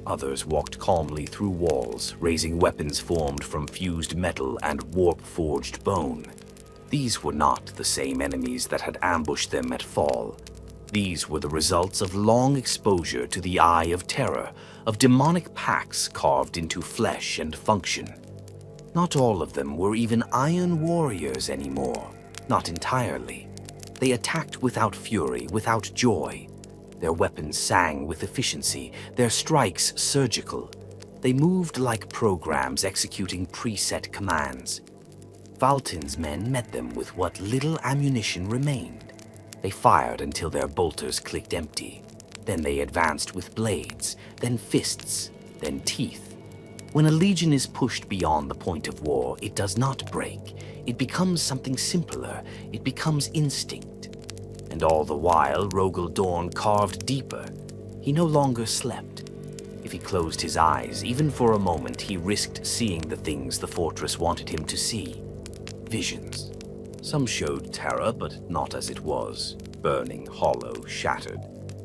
A: Others walked calmly through walls, raising weapons formed from fused metal and warp-forged bone. These were not the same enemies that had ambushed them at fall. These were the results of long exposure to the Eye of Terror, of demonic pacts carved into flesh and function. Not all of them were even Iron Warriors anymore, not entirely. They attacked without fury, without joy. Their weapons sang with efficiency, their strikes surgical. They moved like programs executing preset commands. Valtin's men met them with what little ammunition remained. They fired until their bolters clicked empty. Then they advanced with blades, then fists, then teeth. When a legion is pushed beyond the point of war, it does not break. It becomes something simpler. It becomes instinct. And all the while, Rogal Dorn carved deeper. He no longer slept. If he closed his eyes, even for a moment, he risked seeing the things the fortress wanted him to see. Visions. Some showed terror, but not as it was, burning, hollow, shattered.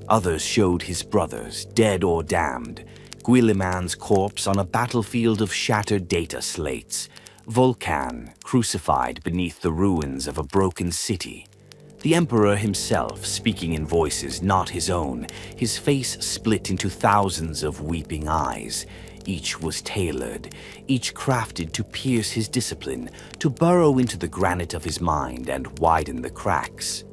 A: Others showed his brothers, dead or damned, Guilliman's corpse on a battlefield of shattered data slates, Vulcan crucified beneath the ruins of a broken city, the Emperor himself speaking in voices not his own, his face split into thousands of weeping eyes. Each was tailored, each crafted to pierce his discipline, to burrow into the granite of his mind and widen the cracks.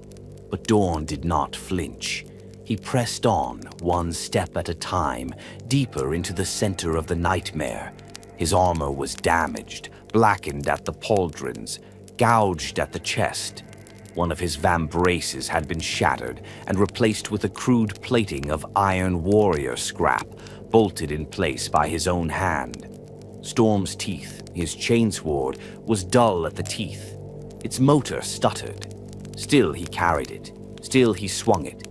A: But Dorn did not flinch. He pressed on, one step at a time, deeper into the center of the nightmare. His armor was damaged, blackened at the pauldrons, gouged at the chest. One of his vambraces had been shattered and replaced with a crude plating of Iron Warrior scrap, bolted in place by his own hand. Storm's teeth, his chainsword, was dull at the teeth. Its motor stuttered. Still he carried it. Still he swung it.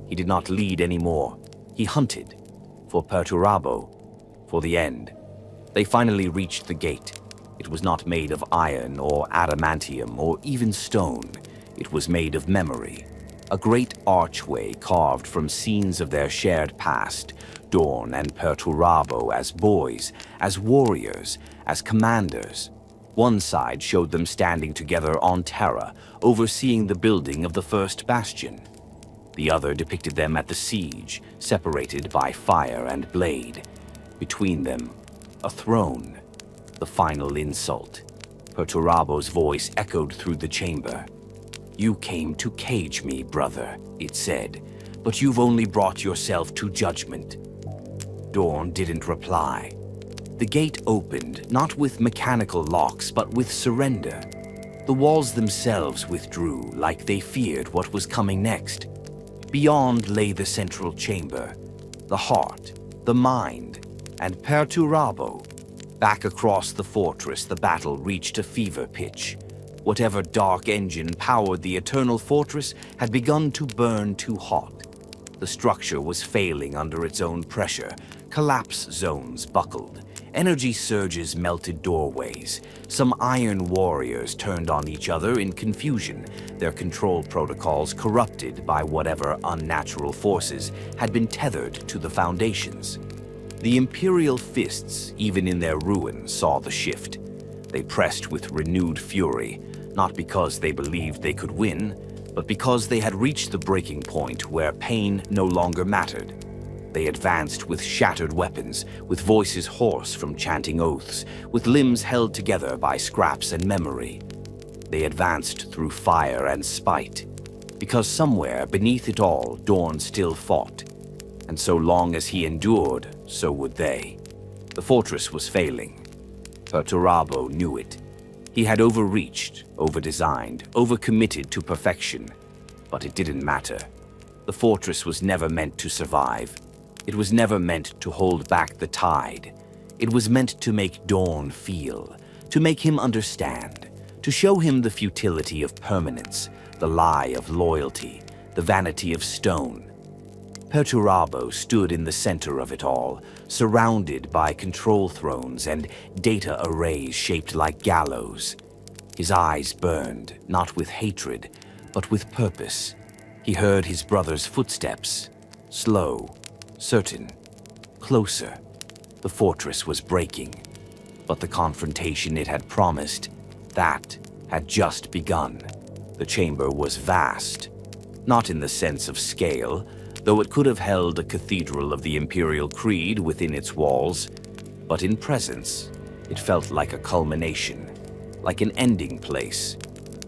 A: He did not lead anymore. He hunted. For Perturabo. For the end. They finally reached the gate. It was not made of iron or adamantium or even stone. It was made of memory. A great archway carved from scenes of their shared past. Dorn and Perturabo as boys, as warriors, as commanders. One side showed them standing together on Terra, overseeing the building of the first bastion. The other depicted them at the siege, separated by fire and blade. Between them, a throne. The final insult. Perturabo's voice echoed through the chamber. "You came to cage me, brother," it said, "but you've only brought yourself to judgment." Dorn didn't reply. The gate opened, not with mechanical locks, but with surrender. The walls themselves withdrew, like they feared what was coming next. Beyond lay the central chamber, the heart, the mind, and Perturabo. Back across the fortress, the battle reached a fever pitch. Whatever dark engine powered the eternal fortress had begun to burn too hot. The structure was failing under its own pressure. Collapse zones buckled. Energy surges melted doorways. Some iron warriors turned on each other in confusion, their control protocols corrupted by whatever unnatural forces had been tethered to the foundations. The Imperial Fists, even in their ruin, saw the shift. They pressed with renewed fury, not because they believed they could win, but because they had reached the breaking point where pain no longer mattered. They advanced with shattered weapons, with voices hoarse from chanting oaths, with limbs held together by scraps and memory. They advanced through fire and spite, because somewhere beneath it all, Dorn still fought. And so long as he endured, so would they. The fortress was failing. Perturabo knew it. He had overreached, overdesigned, overcommitted to perfection. But it didn't matter. The fortress was never meant to survive. It was never meant to hold back the tide. It was meant to make Dorn feel, to make him understand, to show him the futility of permanence, the lie of loyalty, the vanity of stone. Perturabo stood in the center of it all, surrounded by control thrones and data arrays shaped like gallows. His eyes burned, not with hatred, but with purpose. He heard his brother's footsteps, slow, certain, closer. The fortress was breaking, but the confrontation it had promised, that had just begun. The chamber was vast, not in the sense of scale, though it could have held a cathedral of the Imperial Creed within its walls, but in presence, it felt like a culmination, like an ending place,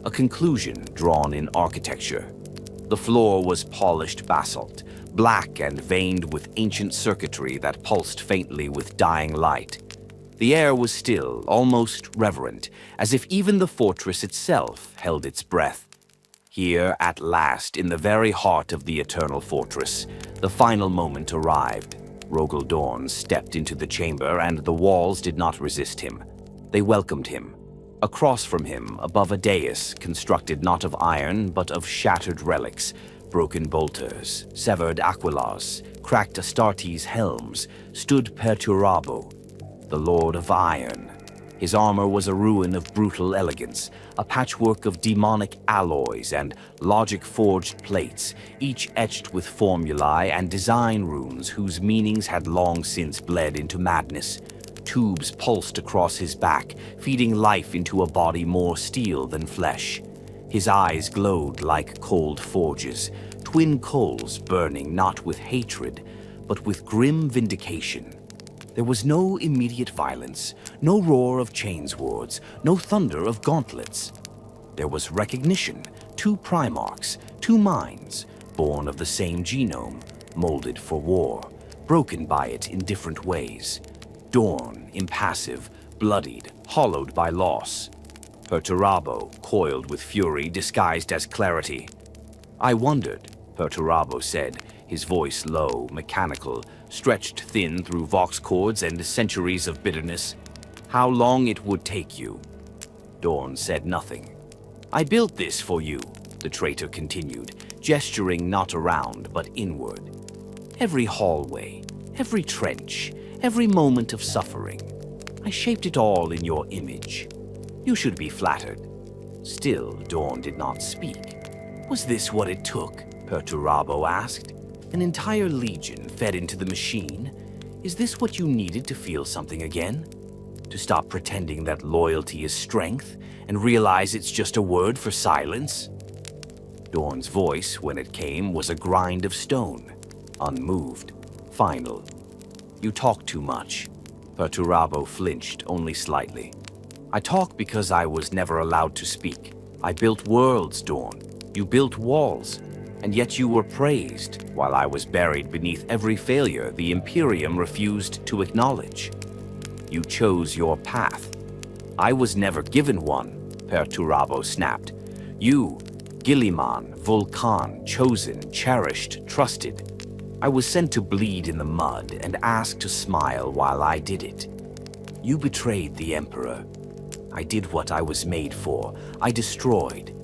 A: a conclusion drawn in architecture. The floor was polished basalt, black and veined with ancient circuitry that pulsed faintly with dying light. The air was still, almost reverent, as if even the fortress itself held its breath. Here, at last, in the very heart of the Eternal Fortress, the final moment arrived. Rogal Dorn stepped into the chamber, and the walls did not resist him. They welcomed him. Across from him, above a dais constructed not of iron, but of shattered relics, broken bolters, severed aquilas, cracked Astartes helms, stood Perturabo, the Lord of Iron. His armor was a ruin of brutal elegance, a patchwork of demonic alloys and logic-forged plates, each etched with formulae and design runes whose meanings had long since bled into madness. Tubes pulsed across his back, feeding life into a body more steel than flesh. His eyes glowed like cold forges, twin coals burning not with hatred, but with grim vindication. There was no immediate violence, no roar of chainswords, no thunder of gauntlets. There was recognition, two Primarchs, two minds, born of the same genome, molded for war, broken by it in different ways. Dorn, impassive, bloodied, hollowed by loss. Perturabo, coiled with fury disguised as clarity. "I wondered," Perturabo said, his voice low, mechanical, stretched thin through vox cords and centuries of bitterness, "how long it would take you." Dorn said nothing. I built this for you, the traitor continued, gesturing not around but inward. Every hallway, every trench, every moment of suffering. I shaped it all in your image. You should be flattered. Still, Dorn did not speak. Was this what it took? Perturabo asked. An entire legion fed into the machine? Is this what you needed to feel something again? To stop pretending that loyalty is strength and realize it's just a word for silence? Dorn's voice, when it came, was a grind of stone, unmoved, final. You talk too much. Perturabo flinched only slightly. I talk because I was never allowed to speak. I built worlds, Dorn. You built walls. And yet you were praised, while I was buried beneath every failure the Imperium refused to acknowledge. You chose your path. I was never given one, Perturabo snapped. You, Gilliman, Vulcan, chosen, cherished, trusted. I was sent to bleed in the mud and asked to smile while I did it. You betrayed the Emperor. I did what I was made for. I destroyed.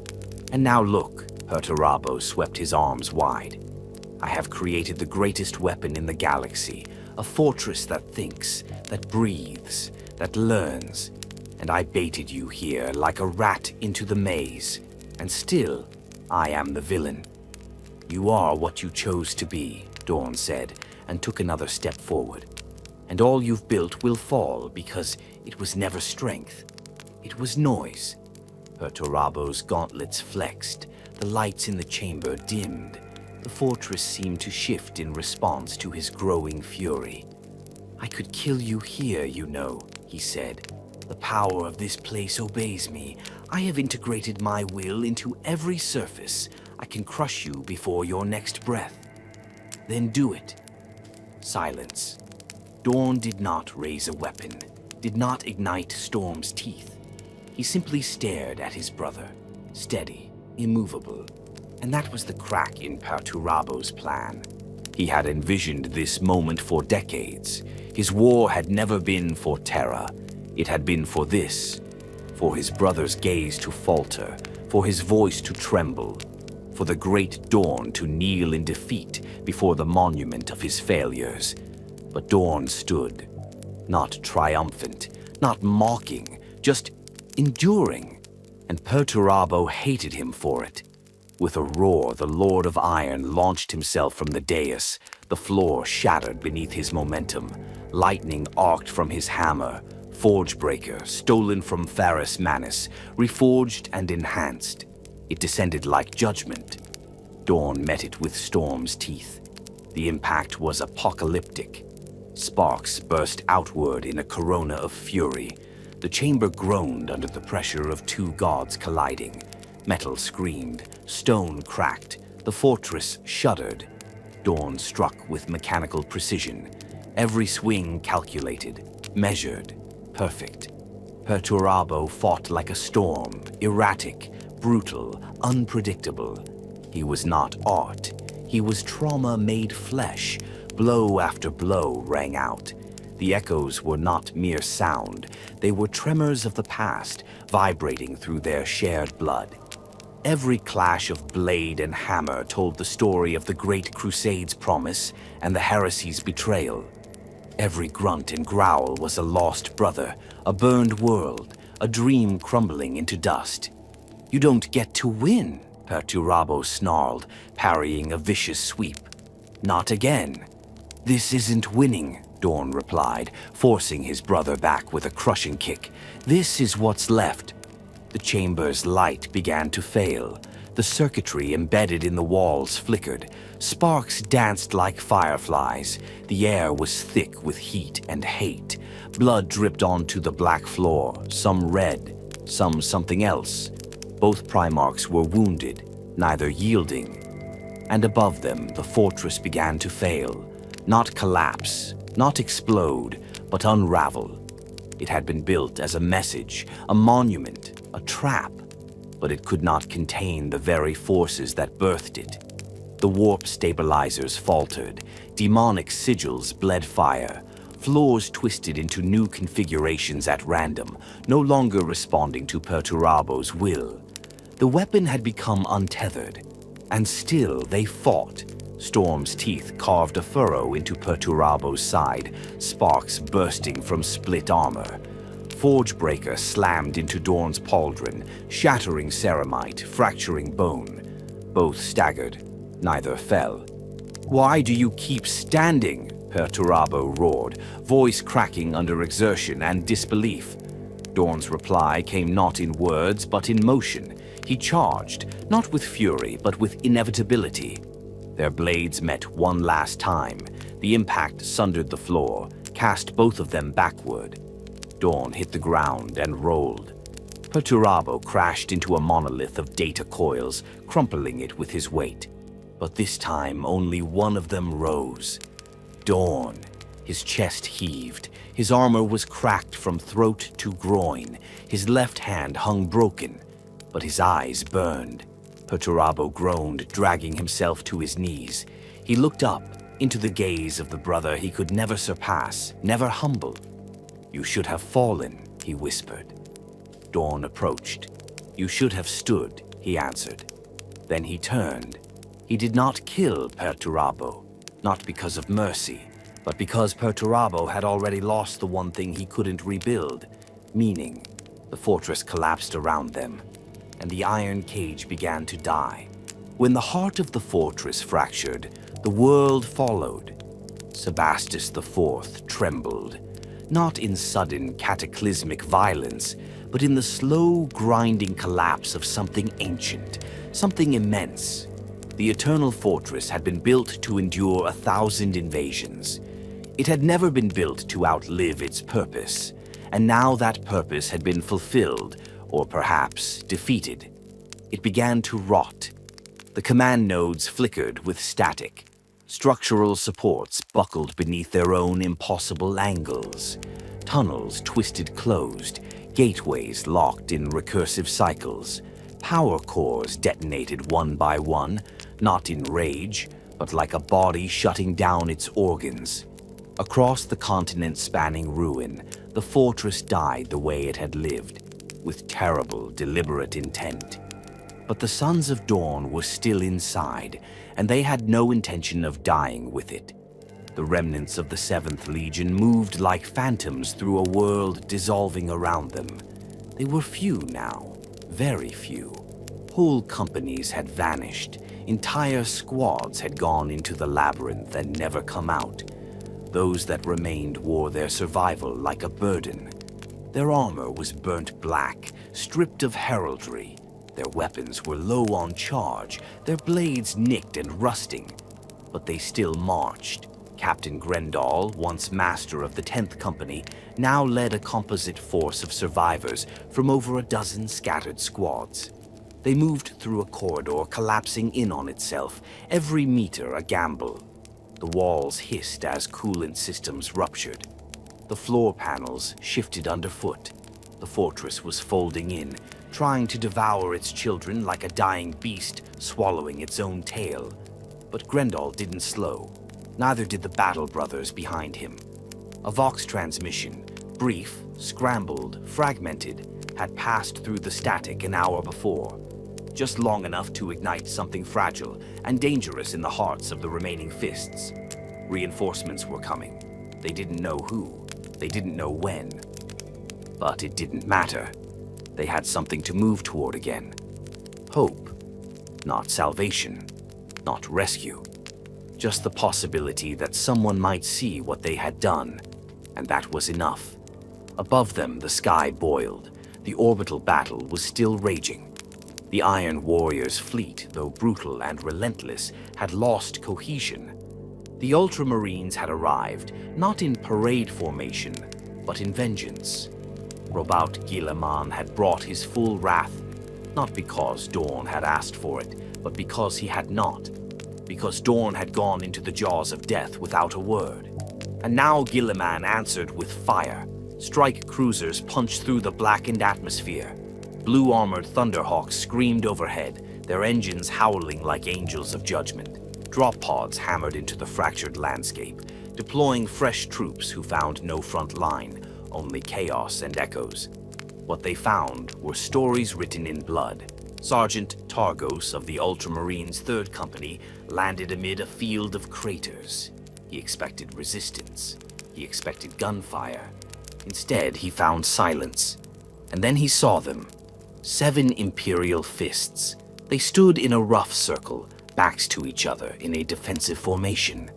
A: And now look, Perturabo swept his arms wide. I have created the greatest weapon in the galaxy, a fortress that thinks, that breathes, that learns. And I baited you here like a rat into the maze. And still, I am the villain. You are what you chose to be, Dorn said, and took another step forward. And all you've built will fall because it was never strength. It was noise. Perturabo's gauntlets flexed. The lights in the chamber dimmed. The fortress seemed to shift in response to his growing fury. I could kill you here, you know, he said. The power of this place obeys me. I have integrated my will into every surface. I can crush you before your next breath. Then do it. Silence. Dorn did not raise a weapon, did not ignite Storm's teeth. He simply stared at his brother, steady, immovable. And that was the crack in Perturabo's plan. He had envisioned this moment for decades. His war had never been for terror. It had been for this, for his brother's gaze to falter, for his voice to tremble, for the great Dorn to kneel in defeat before the monument of his failures. But Dorn stood, not triumphant, not mocking, just enduring, and Perturabo hated him for it. With a roar, the Lord of Iron launched himself from the dais. The floor shattered beneath his momentum. Lightning arced from his hammer. Forgebreaker, stolen from Pharis Manus, reforged and enhanced. It descended like judgment. Dorn met it with Storm's teeth. The impact was apocalyptic. Sparks burst outward in a corona of fury. The chamber groaned under the pressure of two gods colliding. Metal screamed, stone cracked, the fortress shuddered. Dorn struck with mechanical precision. Every swing calculated, measured, perfect. Perturabo fought like a storm, erratic, brutal, unpredictable. He was not art. He was trauma made flesh. Blow after blow rang out. The echoes were not mere sound. They were tremors of the past, vibrating through their shared blood. Every clash of blade and hammer told the story of the Great Crusade's promise and the heresy's betrayal. Every grunt and growl was a lost brother, a burned world, a dream crumbling into dust. You don't get to win, Perturabo snarled, parrying a vicious sweep. Not again. This isn't winning, Dorn replied, forcing his brother back with a crushing kick. This is what's left. The chamber's light began to fail. The circuitry embedded in the walls flickered. Sparks danced like fireflies. The air was thick with heat and hate. Blood dripped onto the black floor, some red, some something else. Both Primarchs were wounded, neither yielding. And above them, the fortress began to fail. Not collapse, not explode, but unravel. It had been built as a message, a monument, a trap, but it could not contain the very forces that birthed it. The warp stabilizers faltered, demonic sigils bled fire, floors twisted into new configurations at random, no longer responding to Perturabo's will. The weapon had become untethered, and still they fought. Storm's teeth carved a furrow into Perturabo's side, sparks bursting from split armor. Forgebreaker slammed into Dorn's pauldron, shattering ceramite, fracturing bone. Both staggered, neither fell. "Why do you keep standing?" Perturabo roared, voice cracking under exertion and disbelief. Dorn's reply came not in words but in motion. He charged, not with fury but with inevitability. Their blades met one last time. The impact sundered the floor, cast both of them backward. Dorn hit the ground and rolled. Perturabo crashed into a monolith of data coils, crumpling it with his weight. But this time only one of them rose. Dorn. His chest heaved. His armor was cracked from throat to groin. His left hand hung broken, but his eyes burned. Perturabo groaned, dragging himself to his knees. He looked up into the gaze of the brother he could never surpass, never humble. "You should have fallen," he whispered. Dorn approached. "You should have stood," he answered. Then he turned. He did not kill Perturabo, not because of mercy, but because Perturabo had already lost the one thing he couldn't rebuild, meaning. The fortress collapsed around them, and the iron cage began to die. When the heart of the fortress fractured, the world followed. Sebastus IV trembled, not in sudden cataclysmic violence, but in the slow, grinding collapse of something ancient, something immense. The eternal fortress had been built to endure 1,000 invasions. It had never been built to outlive its purpose, and now that purpose had been fulfilled, or perhaps defeated. It began to rot. The command nodes flickered with static. Structural supports buckled beneath their own impossible angles. Tunnels twisted closed, gateways locked in recursive cycles. Power cores detonated one by one, not in rage, but like a body shutting down its organs. Across the continent-spanning ruin, the fortress died the way it had lived, with terrible, deliberate intent. But the Sons of Dawn were still inside, and they had no intention of dying with it. The remnants of the 7th Legion moved like phantoms through a world dissolving around them. They were few now, very few. Whole companies had vanished. Entire squads had gone into the labyrinth and never come out. Those that remained wore their survival like a burden. Their armor was burnt black, stripped of heraldry. Their weapons were low on charge, their blades nicked and rusting. But they still marched. Captain Grendel, once master of the 10th Company, now led a composite force of survivors from over a dozen scattered squads. They moved through a corridor collapsing in on itself, every meter a gamble. The walls hissed as coolant systems ruptured. The floor panels shifted underfoot. The fortress was folding in, trying to devour its children like a dying beast swallowing its own tail. But Grendel didn't slow. Neither did the Battle Brothers behind him. A Vox transmission, brief, scrambled, fragmented, had passed through the static an hour before. Just long enough to ignite something fragile and dangerous in the hearts of the remaining fists. Reinforcements were coming. They didn't know who. They didn't know when. But it didn't matter. They had something to move toward again. Hope. Not salvation. Not rescue. Just the possibility that someone might see what they had done. And that was enough. Above them, the sky boiled. The orbital battle was still raging. The Iron Warriors' fleet, though brutal and relentless, had lost cohesion. The Ultramarines had arrived, not in parade formation, but in vengeance. Robout Guilliman had brought his full wrath, not because Dorn had asked for it, but because he had not. Because Dorn had gone into the jaws of death without a word. And now Guilliman answered with fire. Strike cruisers punched through the blackened atmosphere. Blue-armored Thunderhawks screamed overhead, their engines howling like angels of judgment. Drop pods hammered into the fractured landscape, deploying fresh troops who found no front line, only chaos and echoes. What they found were stories written in blood, Sergeant Targos of the Ultramarines 3rd Company landed amid a field of craters. He expected resistance. He expected gunfire. Instead, he found silence. And then he saw them. 7 Imperial Fists. They stood in a rough circle, backs to each other in a defensive formation.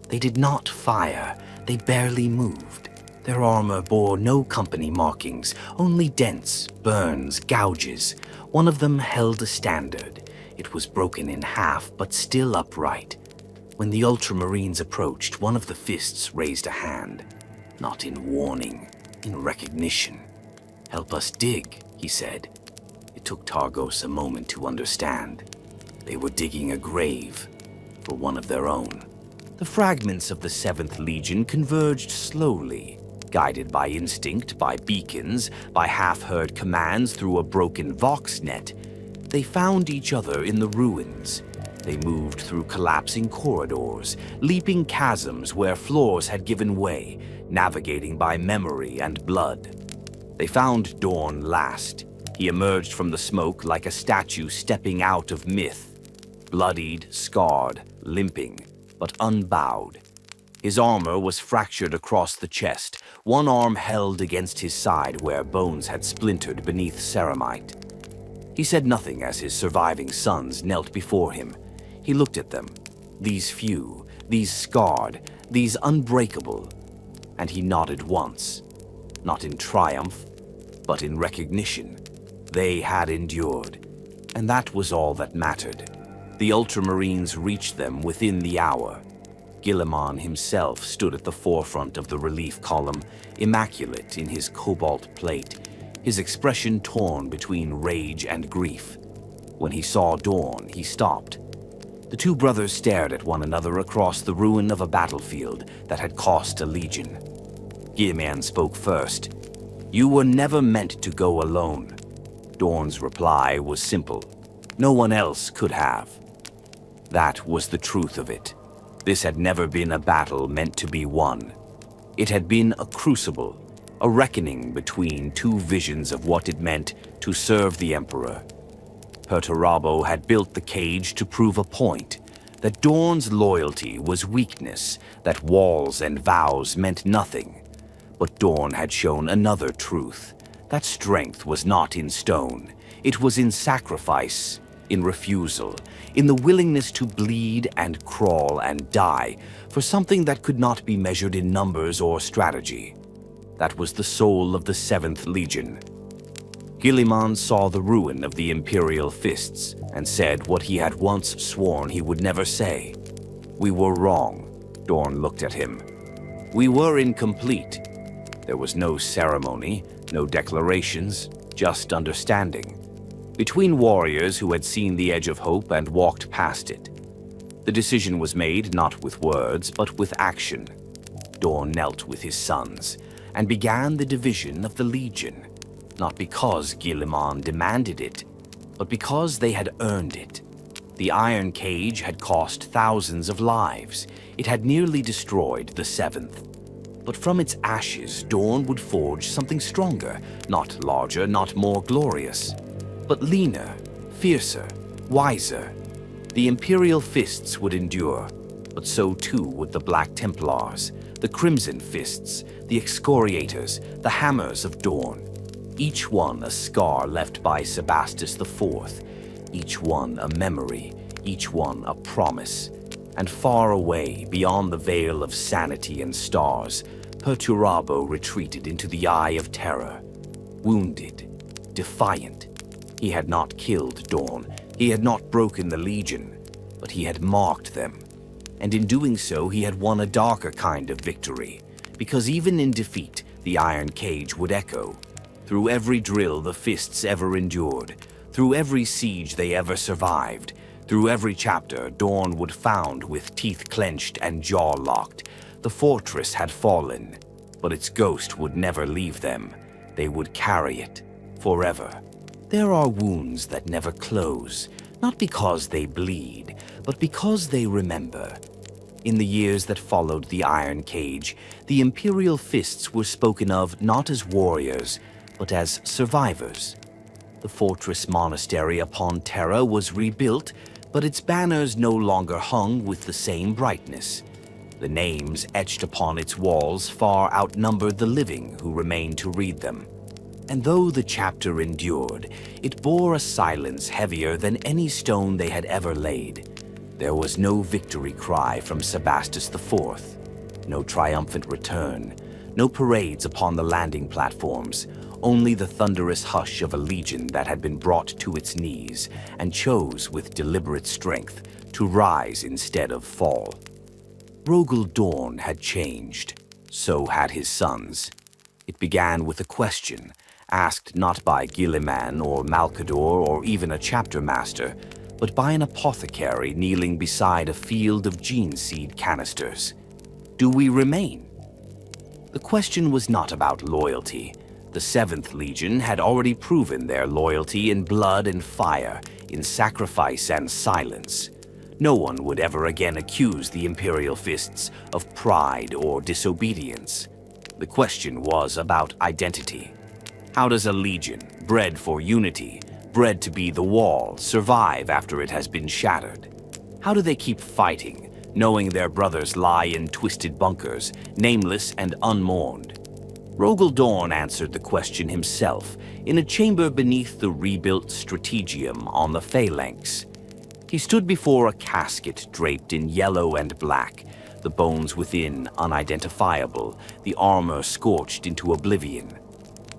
A: They did not fire. They barely moved. Their armor bore no company markings, only dents, burns, gouges. One of them held a standard. It was broken in half, but still upright. When the Ultramarines approached, one of the fists raised a hand. Not in warning, in recognition. "Help us dig," he said. It took Targos a moment to understand. They were digging a grave for one of their own. The fragments of the 7th Legion converged slowly, guided by instinct, by beacons, by half-heard commands through a broken vox net. They found each other in the ruins. They moved through collapsing corridors, leaping chasms where floors had given way, navigating by memory and blood. They found Dorn last. He emerged from the smoke like a statue stepping out of myth. Bloodied, scarred, limping, but unbowed. His armor was fractured across the chest, one arm held against his side where bones had splintered beneath ceramite. He said nothing as his surviving sons knelt before him. He looked at them, these few, these scarred, these unbreakable, and he nodded once, not in triumph, but in recognition. They had endured, and that was all that mattered. The Ultramarines reached them within the hour. Guilliman himself stood at the forefront of the relief column, immaculate in his cobalt plate, his expression torn between rage and grief. When he saw Dorn, he stopped. The two brothers stared at one another across the ruin of a battlefield that had cost a legion. Guilliman spoke first. "You were never meant to go alone." Dorn's reply was simple. "No one else could have." That was the truth of it. This had never been a battle meant to be won. It had been a crucible, a reckoning between two visions of what it meant to serve the Emperor. Perturabo had built the cage to prove a point, that Dorn's loyalty was weakness, that walls and vows meant nothing. But Dorn had shown another truth, that strength was not in stone. It was in sacrifice, in refusal, in the willingness to bleed and crawl and die for something that could not be measured in numbers or strategy. That was the soul of the 7th Legion. Guilliman saw the ruin of the Imperial Fists and said what he had once sworn he would never say. "We were wrong." Dorn looked at him. "We were incomplete. There was no ceremony, no declarations, just understanding. Between warriors who had seen the edge of hope and walked past it. The decision was made not with words, but with action. Dorn knelt with his sons and began the division of the Legion, not because Guilliman demanded it, but because they had earned it. The iron cage had cost thousands of lives. It had nearly destroyed the 7th. But from its ashes, Dorn would forge something stronger, not larger, not more glorious, but leaner, fiercer, wiser. The Imperial Fists would endure, but so too would the Black Templars, the Crimson Fists, the Excoriators, the Hammers of Dorn. Each one a scar left by Sebastus IV, each one a memory, each one a promise. And far away, beyond the veil of sanity and stars, Perturabo retreated into the Eye of Terror, wounded, defiant. He had not killed Dorn, he had not broken the Legion, but he had marked them. And in doing so, he had won a darker kind of victory, because even in defeat, the iron cage would echo. Through every drill the Fists ever endured, through every siege they ever survived, through every chapter Dorn would found with teeth clenched and jaw locked. The fortress had fallen, but its ghost would never leave them. They would carry it forever. There are wounds that never close, not because they bleed, but because they remember. In the years that followed the Iron Cage, the Imperial Fists were spoken of not as warriors, but as survivors. The fortress monastery upon Terra was rebuilt, but its banners no longer hung with the same brightness. The names etched upon its walls far outnumbered the living who remained to read them. And though the chapter endured, it bore a silence heavier than any stone they had ever laid. There was no victory cry from Sebastus IV, no triumphant return, no parades upon the landing platforms, only the thunderous hush of a legion that had been brought to its knees and chose with deliberate strength to rise instead of fall. Rogal Dorn had changed. So had his sons. It began with a question, asked not by Guilliman or Malcador or even a chapter master, but by an apothecary kneeling beside a field of gene seed canisters. Do we remain? The question was not about loyalty. The 7th Legion had already proven their loyalty in blood and fire, in sacrifice and silence. No one would ever again accuse the Imperial Fists of pride or disobedience. The question was about identity. How does a legion, bred for unity, bred to be the wall, survive after it has been shattered? How do they keep fighting, knowing their brothers lie in twisted bunkers, nameless and unmourned? Rogal Dorn answered the question himself in a chamber beneath the rebuilt strategium on the phalanx. He stood before a casket draped in yellow and black, the bones within unidentifiable, the armor scorched into oblivion.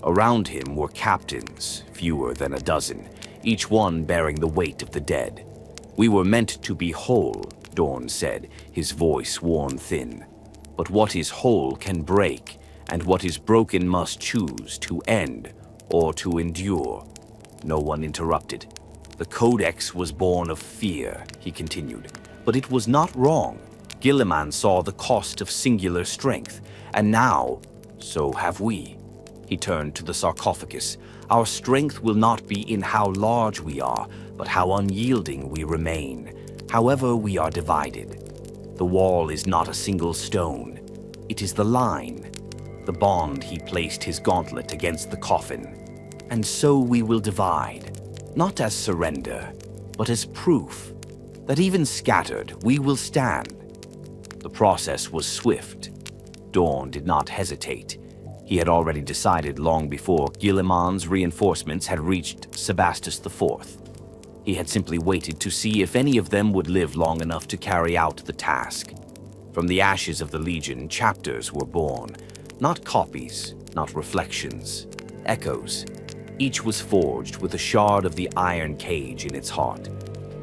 A: Around him were captains, fewer than a dozen, each one bearing the weight of the dead. We were meant to be whole, Dorn said, his voice worn thin. But what is whole can break, and what is broken must choose to end or to endure. No one interrupted. The Codex was born of fear, he continued, but it was not wrong. Guilliman saw the cost of singular strength, and now, so have we. He turned to the sarcophagus. Our strength will not be in how large we are, but how unyielding we remain, however we are divided. The wall is not a single stone. It is the line, the bond. He placed his gauntlet against the coffin. And so we will divide. Not as surrender, but as proof that even scattered, we will stand. The process was swift. Dorn did not hesitate. He had already decided long before Guilliman's reinforcements had reached Sebastus IV. He had simply waited to see if any of them would live long enough to carry out the task. From the ashes of the Legion, chapters were born. Not copies, not reflections, echoes. Each was forged with a shard of the iron cage in its heart.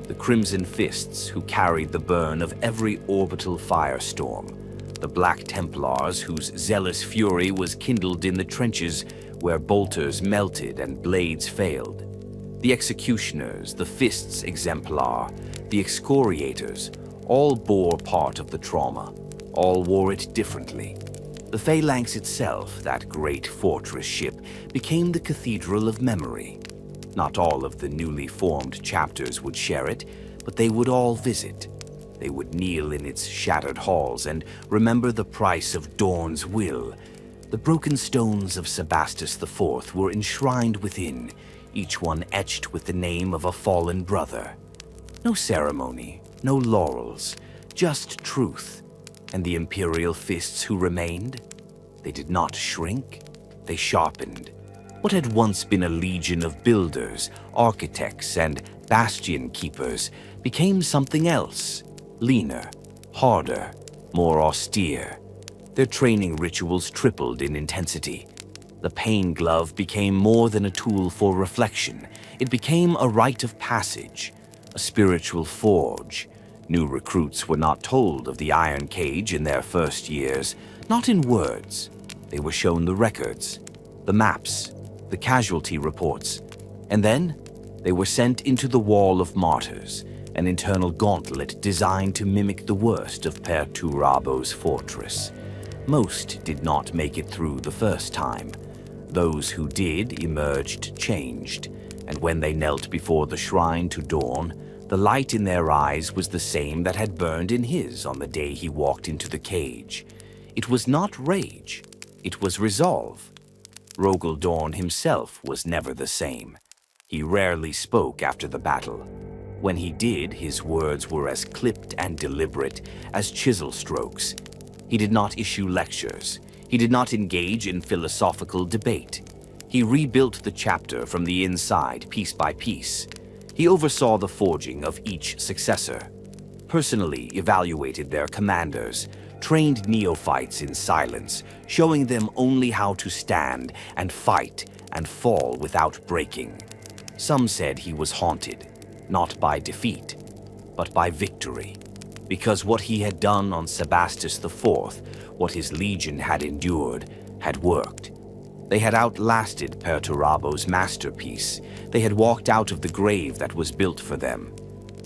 A: The Crimson Fists who carried the burn of every orbital firestorm. The Black Templars whose zealous fury was kindled in the trenches where bolters melted and blades failed. The Executioners, the Fists Exemplar, the Excoriators, all bore part of the trauma. All wore it differently. The phalanx itself, that great fortress ship, became the cathedral of memory. Not all of the newly formed chapters would share it, but they would all visit. They would kneel in its shattered halls and remember the price of Dorn's will. The broken stones of Sebastus IV were enshrined within, each one etched with the name of a fallen brother. No ceremony, no laurels, just truth. And the Imperial Fists who remained? They did not shrink, they sharpened. What had once been a legion of builders, architects, and bastion keepers became something else, leaner, harder, more austere. Their training rituals tripled in intensity. The pain glove became more than a tool for reflection. It became a rite of passage, a spiritual forge. New recruits were not told of the iron cage in their first years, not in words. They were shown the records, the maps, the casualty reports, and then they were sent into the Wall of Martyrs, an internal gauntlet designed to mimic the worst of Perturabo's fortress. Most did not make it through the first time. Those who did emerged changed, and when they knelt before the shrine to Dorn, the light in their eyes was the same that had burned in his on the day he walked into the cage. It was not rage, it was resolve. Rogal Dorn himself was never the same. He rarely spoke after the battle. When he did, his words were as clipped and deliberate as chisel strokes. He did not issue lectures. He did not engage in philosophical debate. He rebuilt the chapter from the inside, piece by piece. He oversaw the forging of each successor, personally evaluated their commanders, trained neophytes in silence, showing them only how to stand and fight and fall without breaking. Some said he was haunted, not by defeat, but by victory, because what he had done on Sebastus IV, what his legion had endured, had worked. They had outlasted Perturabo's masterpiece. They had walked out of the grave that was built for them.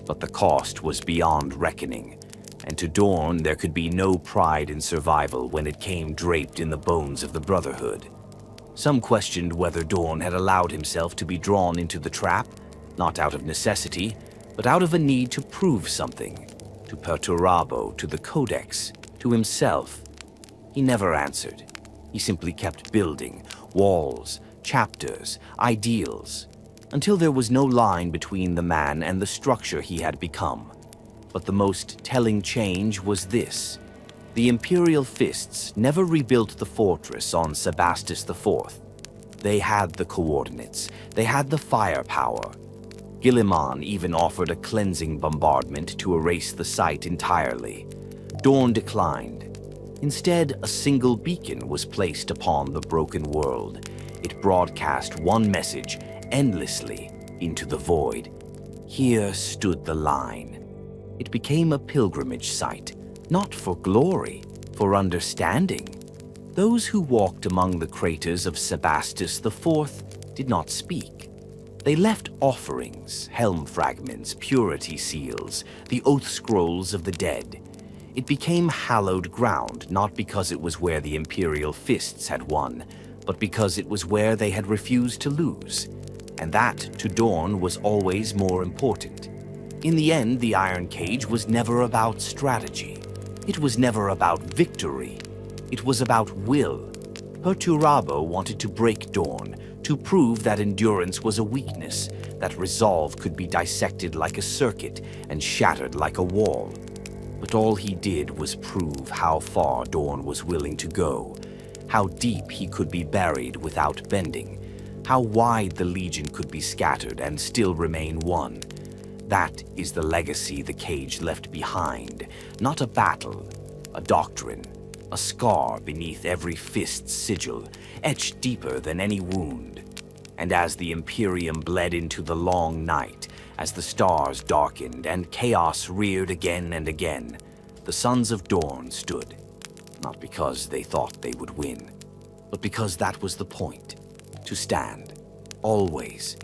A: But the cost was beyond reckoning, and to Dorn there could be no pride in survival when it came draped in the bones of the Brotherhood. Some questioned whether Dorn had allowed himself to be drawn into the trap, not out of necessity, but out of a need to prove something, to Perturabo, to the Codex, to himself. He never answered. He simply kept building walls, chapters, ideals, until there was no line between the man and the structure he had become. But the most telling change was this. The Imperial Fists never rebuilt the fortress on Sebastus IV. They had the coordinates. They had the firepower. Guilliman even offered a cleansing bombardment to erase the site entirely. Dorn declined. Instead, a single beacon was placed upon the broken world. It broadcast one message endlessly into the void. Here stood the line. It became a pilgrimage site, not for glory, for understanding. Those who walked among the craters of Sebastus IV did not speak. They left offerings, helm fragments, purity seals, the oath scrolls of the dead. It became hallowed ground, not because it was where the Imperial Fists had won, but because it was where they had refused to lose. And that, to Dorn, was always more important. In the end, the Iron Cage was never about strategy. It was never about victory. It was about will. Perturabo wanted to break Dorn, to prove that endurance was a weakness, that resolve could be dissected like a circuit and shattered like a wall. But all he did was prove how far Dorn was willing to go, how deep he could be buried without bending, how wide the Legion could be scattered and still remain one. That is the legacy the Cage left behind, not a battle, a doctrine, a scar beneath every fist's sigil, etched deeper than any wound. And as the Imperium bled into the long night, as the stars darkened and chaos reared again and again, the Sons of Dorn stood, not because they thought they would win, but because that was the point, to stand, always,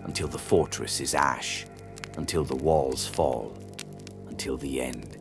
A: until the fortress is ash, until the walls fall, until the end.